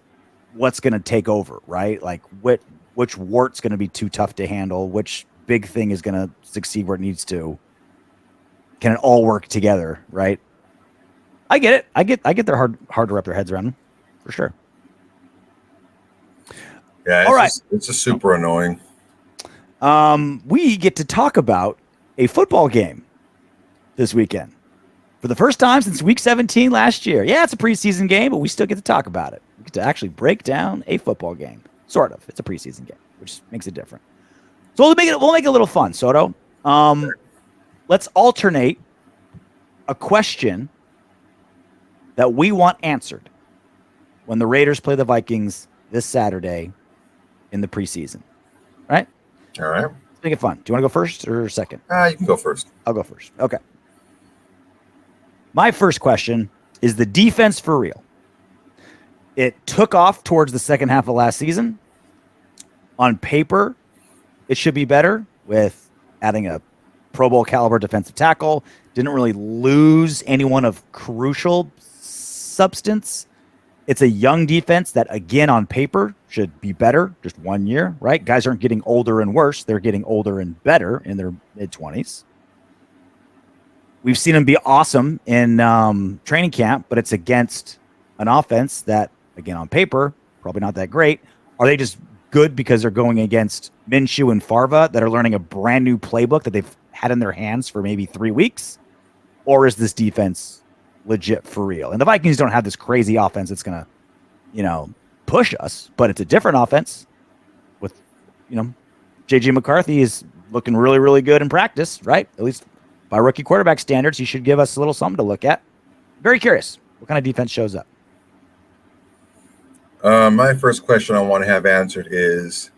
going to take over, right? Like which wart's going to be too tough to handle, which big thing is going to succeed where it needs to. Can it all work together, right? I get it. I get they're hard to wrap their heads around them, for sure. Yeah, it's just super annoying. We get to talk about a football game this weekend for the first time since week 17 last year. Yeah, it's a preseason game, but we still get to talk about it. We get to actually break down a football game. Sort of. It's a preseason game, which makes it different. So we'll make it a little fun, Soto. Let's alternate a question that we want answered when the Raiders play the Vikings this Saturday in the preseason. Right? All right. Let's make it fun. Do you want to go first or second? You can go first. I'll go first. Okay. My first question is the defense for real. It took off towards the second half of last season. On paper, it should be better with adding a Pro Bowl caliber defensive tackle. Didn't really lose anyone of crucial substance. It's a young defense that, again, on paper should be better. Just 1 year, right? Guys aren't getting older and worse. They're getting older and better in their mid-20s. We've seen them be awesome in training camp, but it's against an offense that, again, on paper, probably not that great. Are they just good because they're going against Minshew and Farva that are learning a brand new playbook that they've had in their hands for maybe 3 weeks? Or is this defense legit for real? And the Vikings don't have this crazy offense that's going to, push us, but it's a different offense with, J.J. McCarthy is looking really, really good in practice, right? At least by rookie quarterback standards, he should give us a little something to look at. Very curious what kind of defense shows up. My first question I want to have answered is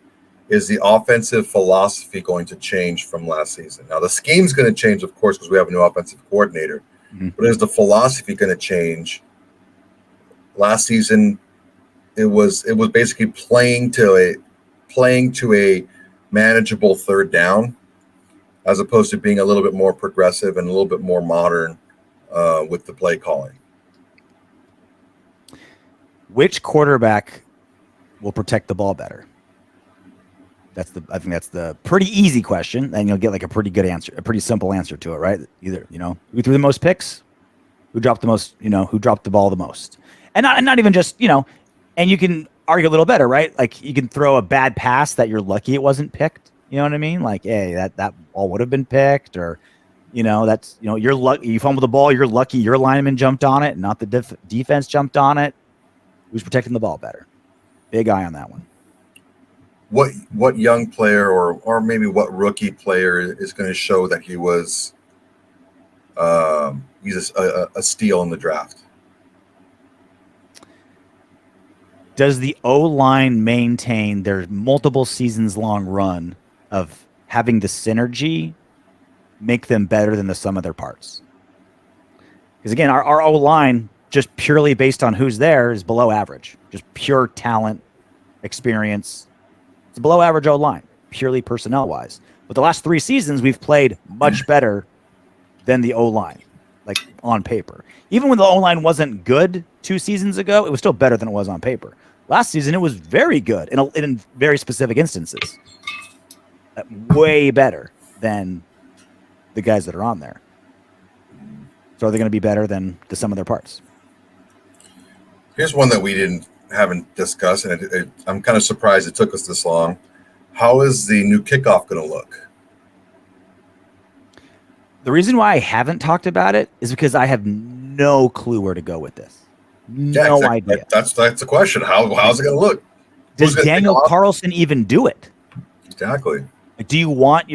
the offensive philosophy going to change from last season? Now, the scheme's going to change, of course, because we have a new offensive coordinator. Mm-hmm. But is the philosophy going to change? Last season, it was basically playing to a manageable third down, as opposed to being a little bit more progressive and a little bit more modern with the play calling. Which quarterback will protect the ball better? I think that's the pretty easy question, and you'll get like a pretty good answer, a pretty simple answer to it, right? Either, who threw the most picks, who dropped the most, who dropped the ball the most. And not even just, and you can argue a little better, right? Like you can throw a bad pass that you're lucky it wasn't picked. You know what I mean? Like, hey, that ball would have been picked, or, that's, you're lucky, you fumbled the ball, you're lucky your lineman jumped on it, not the defense jumped on it. Who's protecting the ball better? Big eye on that one. What young player or maybe what rookie player is going to show that he was he's a steal in the draft? Does the O-line maintain their multiple seasons long run of having the synergy make them better than the sum of their parts? Because again, our O-line, just purely based on who's there, is below average. Just pure talent, experience. It's a below average O-line, purely personnel-wise. But the last 3 seasons, we've played much better than the O-line, like on paper. Even when the O-line wasn't good 2 seasons ago, it was still better than it was on paper. Last season, it was very good in very specific instances. Way better than the guys that are on there. So are they going to be better than the sum of their parts? Here's one that we haven't discussed, and I'm kind of surprised it took us this long. How is the new kickoff going to look? The reason why I haven't talked about it is because I have no clue where to go with this. No idea. That's the question. How's it going to look? Does Daniel Carlson even do it? Exactly. Do you want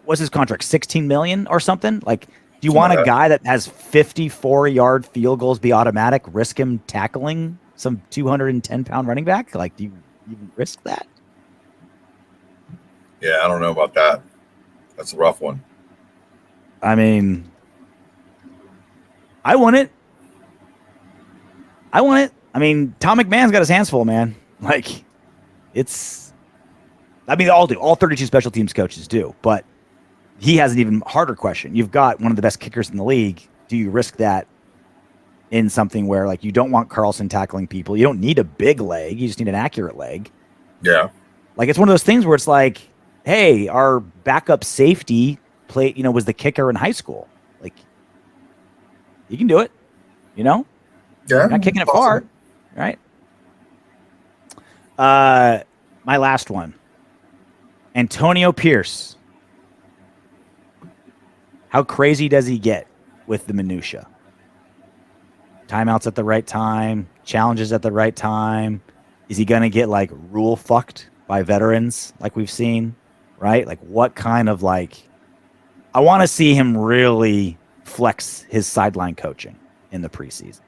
what's his contract? 16 million or something? Like, do you want a guy that has 54-yard field goals be automatic, risk him tackling some 210-pound running back? Like, do you even risk that? Yeah, I don't know about that. That's a rough one. I mean, I want it. I mean, Tom McMahon's got his hands full, man. Like, they all do. All 32 special teams coaches do. But he has an even harder question. You've got one of the best kickers in the league. Do you risk that in something where, like, you don't want Carlson tackling people? You don't need a big leg. You just need an accurate leg. Yeah. Like, it's one of those things where it's like, hey, our backup safety was the kicker in high school. Like, you can do it, Yeah. You're not kicking it far, right? My last one. Antonio Pierce. How crazy does he get with the minutia? Timeouts at the right time, challenges at the right time. Is he going to get, like, rule fucked by veterans like we've seen, right? Like, what kind of, like, I want to see him really flex his sideline coaching in the preseason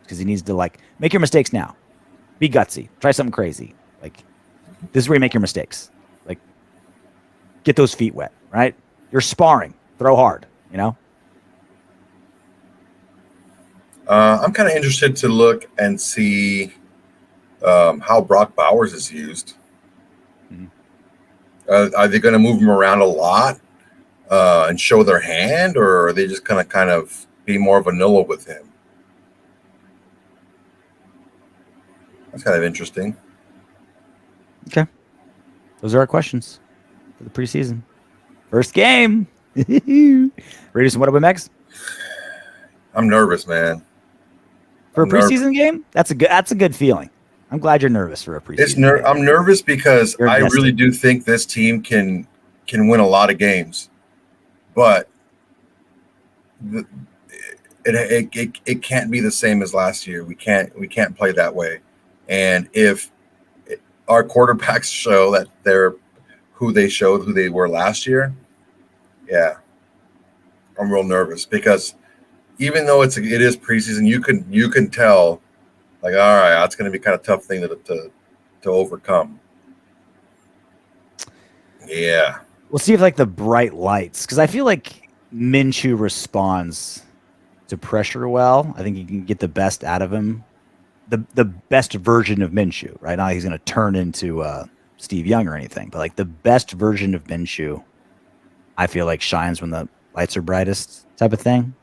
because he needs to, like, make your mistakes now. Be gutsy. Try something crazy. Like, this is where you make your mistakes. Like, get those feet wet, right? You're sparring. Throw hard, I'm kind of interested to look and see how Brock Bowers is used. Mm-hmm. Are they going to move him around a lot and show their hand, or are they just going to kind of be more vanilla with him? That's kind of interesting. Okay. Those are our questions for the preseason. First game. Ready to do some What Up with Maxx? I'm nervous, man. For a preseason game? That's a good feeling. I'm glad you're nervous for a preseason game. I'm nervous because I really do think this team can win a lot of games, but it can't be the same as last year. We can't play that way. And if our quarterbacks show that they're who they were last year, yeah, I'm real nervous because even though it is preseason, you can tell, like, all right, that's going to be kind of tough thing to overcome. Yeah, we'll see if, like, the bright lights, because I feel like Minshew responds to pressure well. I think you can get the best out of him, the best version of Minshew. Right now, he's going to turn into Steve Young or anything, but, like, the best version of Minshew, I feel like shines when the lights are brightest, type of thing.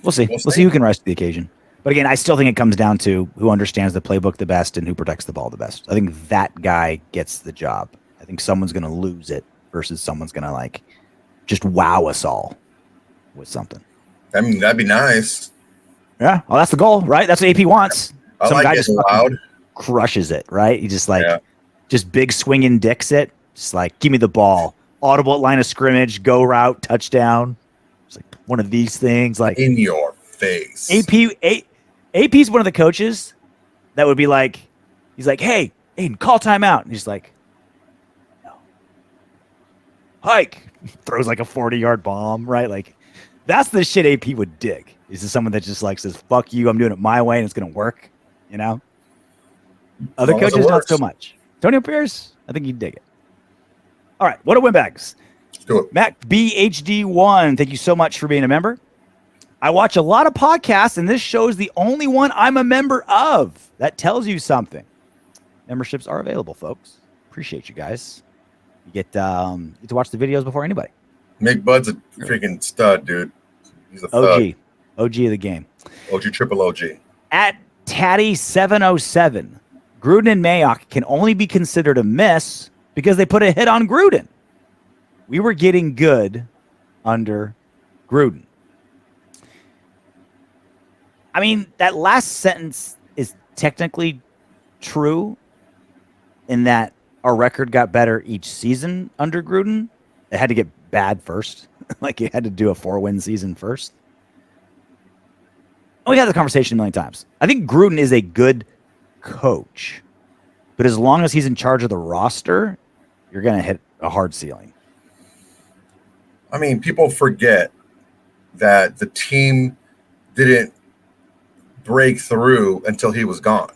We'll see. We'll see who can rise to the occasion. But again, I still think it comes down to who understands the playbook the best and who protects the ball the best. I think that guy gets the job. I think someone's going to lose it versus someone's going to, like, just wow us all with something. I mean, that'd be nice. Yeah. Well, that's the goal, right? That's what AP wants. I Some like guy getting just loud. Crushes it, right? He just, like, just big swinging dicks it. Just like, give me the ball. Audible at line of scrimmage, go route, touchdown. It's like one of these things, like, in your face. AP's one of the coaches that would be like, he's like, hey, Aidan, call timeout. And he's like, no. Hike. Throws like a 40-yard bomb, right? Like, that's the shit AP would dig. Is this someone that just, like, says, fuck you, I'm doing it my way and it's going to work, Other coaches, not so much. Antonio Pierce, I think he'd dig it. All right, what a Windbags. Let's do it. Mac BHD1, thank you so much for being a member. I watch a lot of podcasts, and this show is the only one I'm a member of. That tells you something. Memberships are available, folks. Appreciate you guys. You get to watch the videos before anybody. Mick Bud's a freaking stud, dude. He's a thug. OG of the game. OG triple OG. At Tatty707, Gruden and Mayock can only be considered a miss because they put a hit on Gruden. We were getting good under Gruden. I mean, that last sentence is technically true in that our record got better each season under Gruden. It had to get bad first. Like you had to do a 4-win season first. We had the conversation a million times. I think Gruden is a good coach, but as long as he's in charge of the roster, you're going to hit a hard ceiling. I mean, people forget that the team didn't break through until he was gone.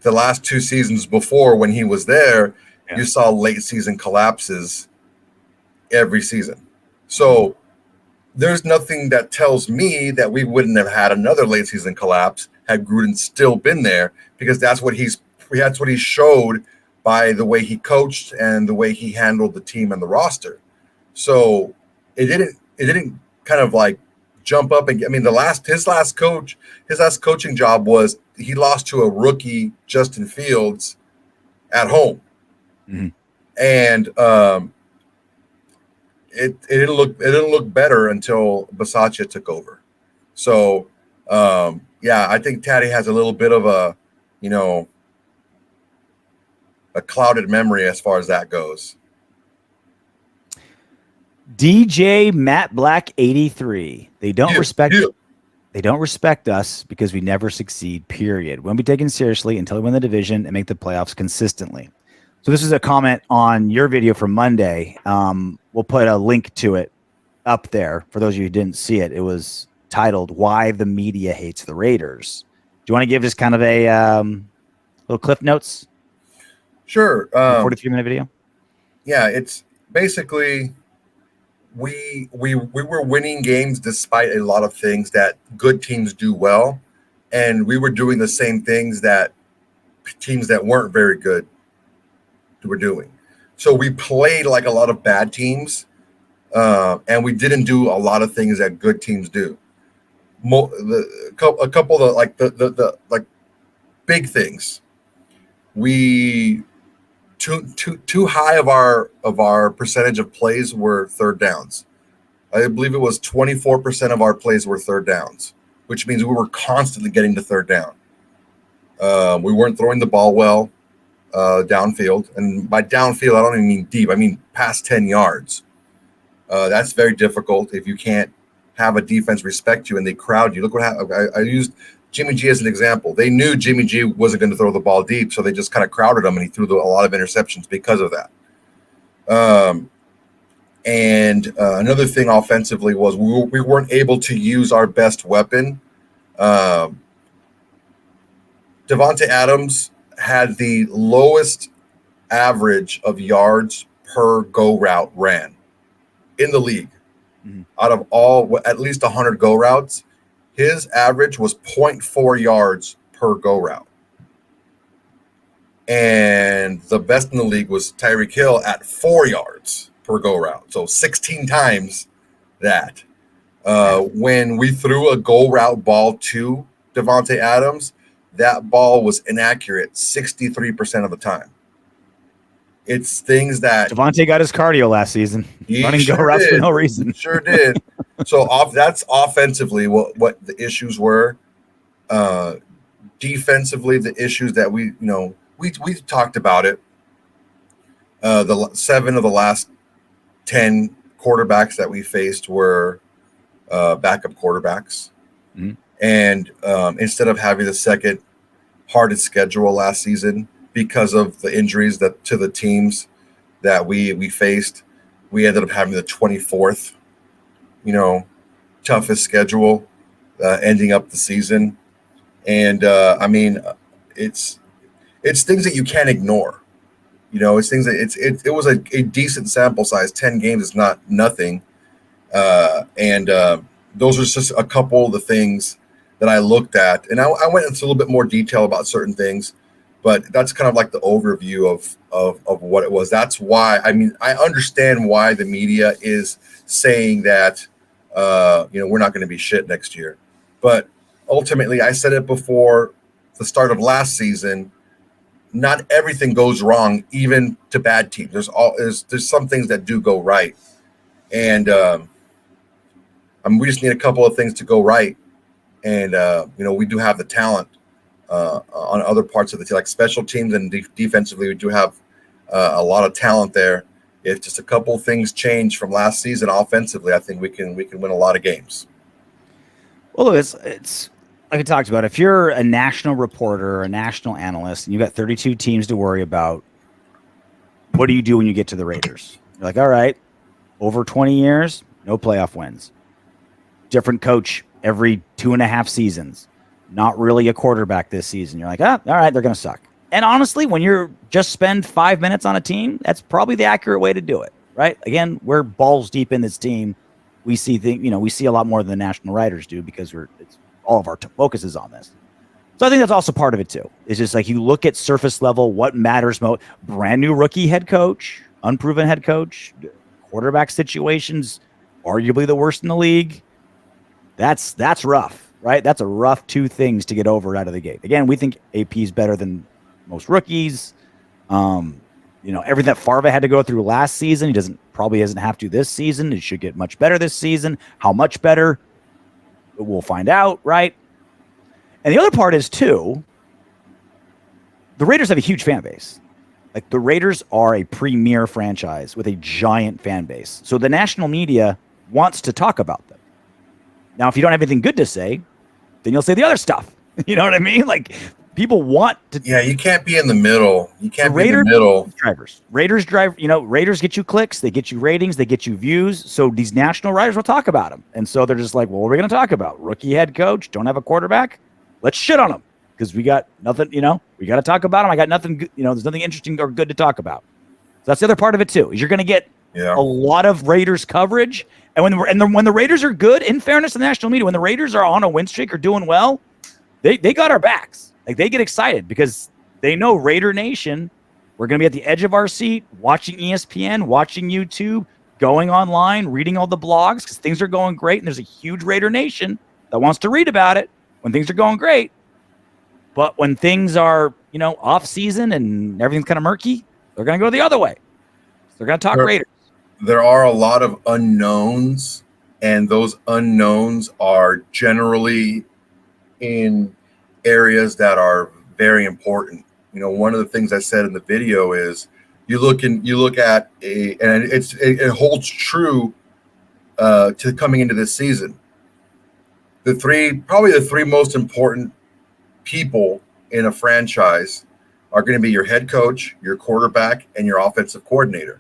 The last 2 seasons before, when he was there, you saw late season collapses every season. So there's nothing that tells me that we wouldn't have had another late season collapse had Gruden still been there, because that's what he showed by the way he coached and the way he handled the team and the roster. So it didn't kind of like jump up and I mean his last coaching job was he lost to a rookie, Justin Fields, at home. Mm-hmm. And it didn't look better until Bisaccia took over. So I think Tatty has a little bit of a clouded memory as far as that goes. DJ Matt Black 83. They don't respect us because we never succeed, period. We won't be taken seriously until we win the division and make the playoffs consistently. So this is a comment on your video from Monday. We'll put a link to it up there for those of you who didn't see it. It was titled "Why the Media Hates the Raiders." Do you want to give just kind of a little cliff notes? Sure. 43-minute video. Yeah, it's basically we were winning games despite a lot of things that good teams do well, and we were doing the same things that teams that weren't very good were doing. So we played like a lot of bad teams, and we didn't do a lot of things that good teams do. A couple of the big things. We too high of our percentage of plays were third downs. I believe it was 24% of our plays were third downs, which means we were constantly getting to third down. We weren't throwing the ball well downfield, and by downfield I don't even mean deep. I mean past 10 yards. That's very difficult if you can't have a defense respect you and they crowd you. Look what happened. I used Jimmy G as an example. They knew Jimmy G wasn't going to throw the ball deep, so they just kind of crowded him, and he threw a lot of interceptions because of that. Another thing offensively was we weren't able to use our best weapon. Davante Adams had the lowest average of yards per go route ran in the league. Mm-hmm. Out of all, at least 100 go routes, his average was 0.4 yards per go route. And the best in the league was Tyreek Hill at 4 yards per go route. So 16 times that. When we threw a go route ball to Davante Adams, that ball was inaccurate 63% of the time. It's things that Davante got his cardio last season, running go routes for no reason. Sure did. So that's offensively what the issues were. Defensively, the issues that we talked about it. The 7 of the last 10 quarterbacks that we faced were backup quarterbacks. Mm-hmm. And instead of having the second hardest schedule last season because of the injuries to the teams that we faced, we ended up having the 24th, toughest schedule ending up the season. And it's things that you can't ignore. It's things that it was a decent sample size. 10 games is not nothing. Those are just a couple of the things that I looked at, and I went into a little bit more detail about certain things, but that's kind of like the overview of what it was. That's why, I understand why the media is saying that we're not going to be shit next year. But ultimately, I said it before the start of last season, not everything goes wrong, even to bad teams. There's some things that do go right. And we just need a couple of things to go right. And, we do have the talent on other parts of the team, like special teams and defensively, we do have a lot of talent there. If just a couple of things change from last season offensively, I think we can win a lot of games. Well, it's like I talked about. If you're a national reporter or a national analyst and you got 32 teams to worry about, what do you do when you get to the Raiders? You're like, all right, over 20 years, no playoff wins. Different coach every 2.5 seasons. Not really a quarterback this season. You're like, all right, they're going to suck. And honestly, when you're just spend 5 minutes on a team, that's probably the accurate way to do it, right? Again, we're balls deep in this team. We see we see a lot more than the national writers do because all of our focus is on this. So I think that's also part of it too. It's just like you look at surface level, what matters most. Brand new rookie head coach, unproven head coach, quarterback situations, arguably the worst in the league. That's rough, right? That's a rough 2 things to get over out of the gate. Again, we think AP is better than most rookies. Everything that Favre had to go through last season, he probably doesn't have to this season. He should get much better this season. How much better? We'll find out, right? And the other part is too, the Raiders have a huge fan base. Like the Raiders are a premier franchise with a giant fan base. So the national media wants to talk about them. Now, if you don't have anything good to say, then you'll say the other stuff. You know what I mean? Like people want to. Yeah, you can't be in the middle. You can't be in the middle. Raiders drive. Raiders get you clicks. They get you ratings. They get you views. So these national writers will talk about them. And so they're just like, well, what are we going to talk about? Rookie head coach, don't have a quarterback. Let's shit on them because we got nothing. We got to talk about them. I got nothing. There's nothing interesting or good to talk about. So that's the other part of it too. Is you're going to get a lot of Raiders coverage. And when the Raiders are good, in fairness to the national media, when the Raiders are on a win streak or doing well, they got our backs. Like they get excited because they know Raider Nation, we're going to be at the edge of our seat, watching ESPN, watching YouTube, going online, reading all the blogs because things are going great. And there's a huge Raider Nation that wants to read about it when things are going great. But when things are, off season and everything's kind of murky, they're going to go the other way. So they're going to talk Raiders. There are a lot of unknowns, and those unknowns are generally in areas that are very important. One of the things I said in the video is you look at and it holds true to coming into this season. Probably the three most important people in a franchise are going to be your head coach, your quarterback, and your offensive coordinator.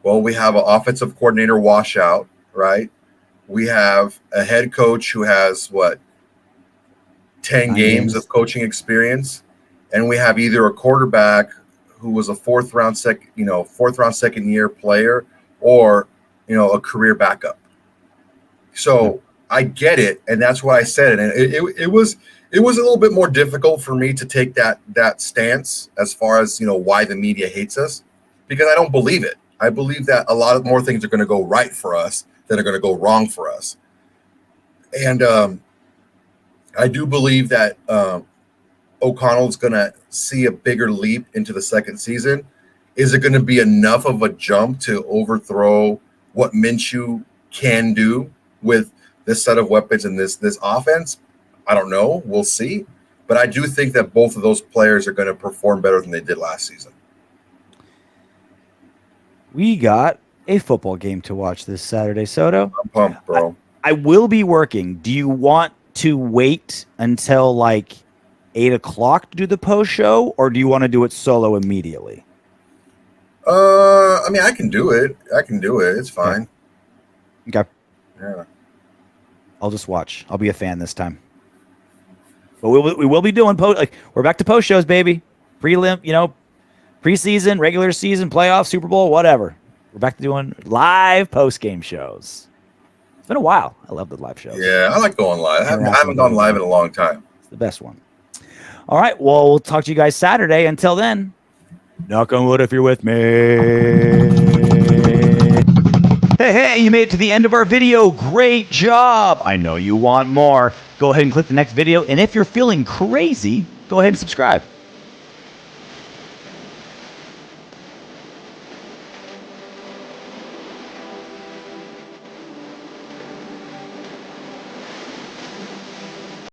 Well, we have an offensive coordinator washout, right? We have a head coach who has 10 games of coaching experience, and we have either a quarterback who was a fourth round second year player, or a career backup. So I get it, and that's what I said, and it was a little bit more difficult for me to take that stance as far as why the media hates us, because I don't believe it. I believe that a lot of more things are going to go right for us than are going to go wrong for us. And I do believe that O'Connell's going to see a bigger leap into the second season. Is it going to be enough of a jump to overthrow what Minshew can do with this set of weapons and this offense? I don't know. We'll see. But I do think that both of those players are going to perform better than they did last season. We got a football game to watch this Saturday, Soto. I'm pumped, bro. I will be working. Do you want to wait until 8:00 to do the post show, or do you want to do it solo immediately? I can do it. It's fine. Okay. Yeah. I'll just watch. I'll be a fan this time. But we will be doing we're back to post shows, baby. Prelim, preseason, regular season, playoff, Super Bowl, whatever. We're back to doing live post game shows. It's been a while. I love the live shows. Yeah, I like going live. I haven't gone live in a long time. It's the best one. All right. Well, we'll talk to you guys Saturday. Until then, knock on wood if you're with me. Hey, you made it to the end of our video. Great job. I know you want more. Go ahead and click the next video. And if you're feeling crazy, go ahead and subscribe.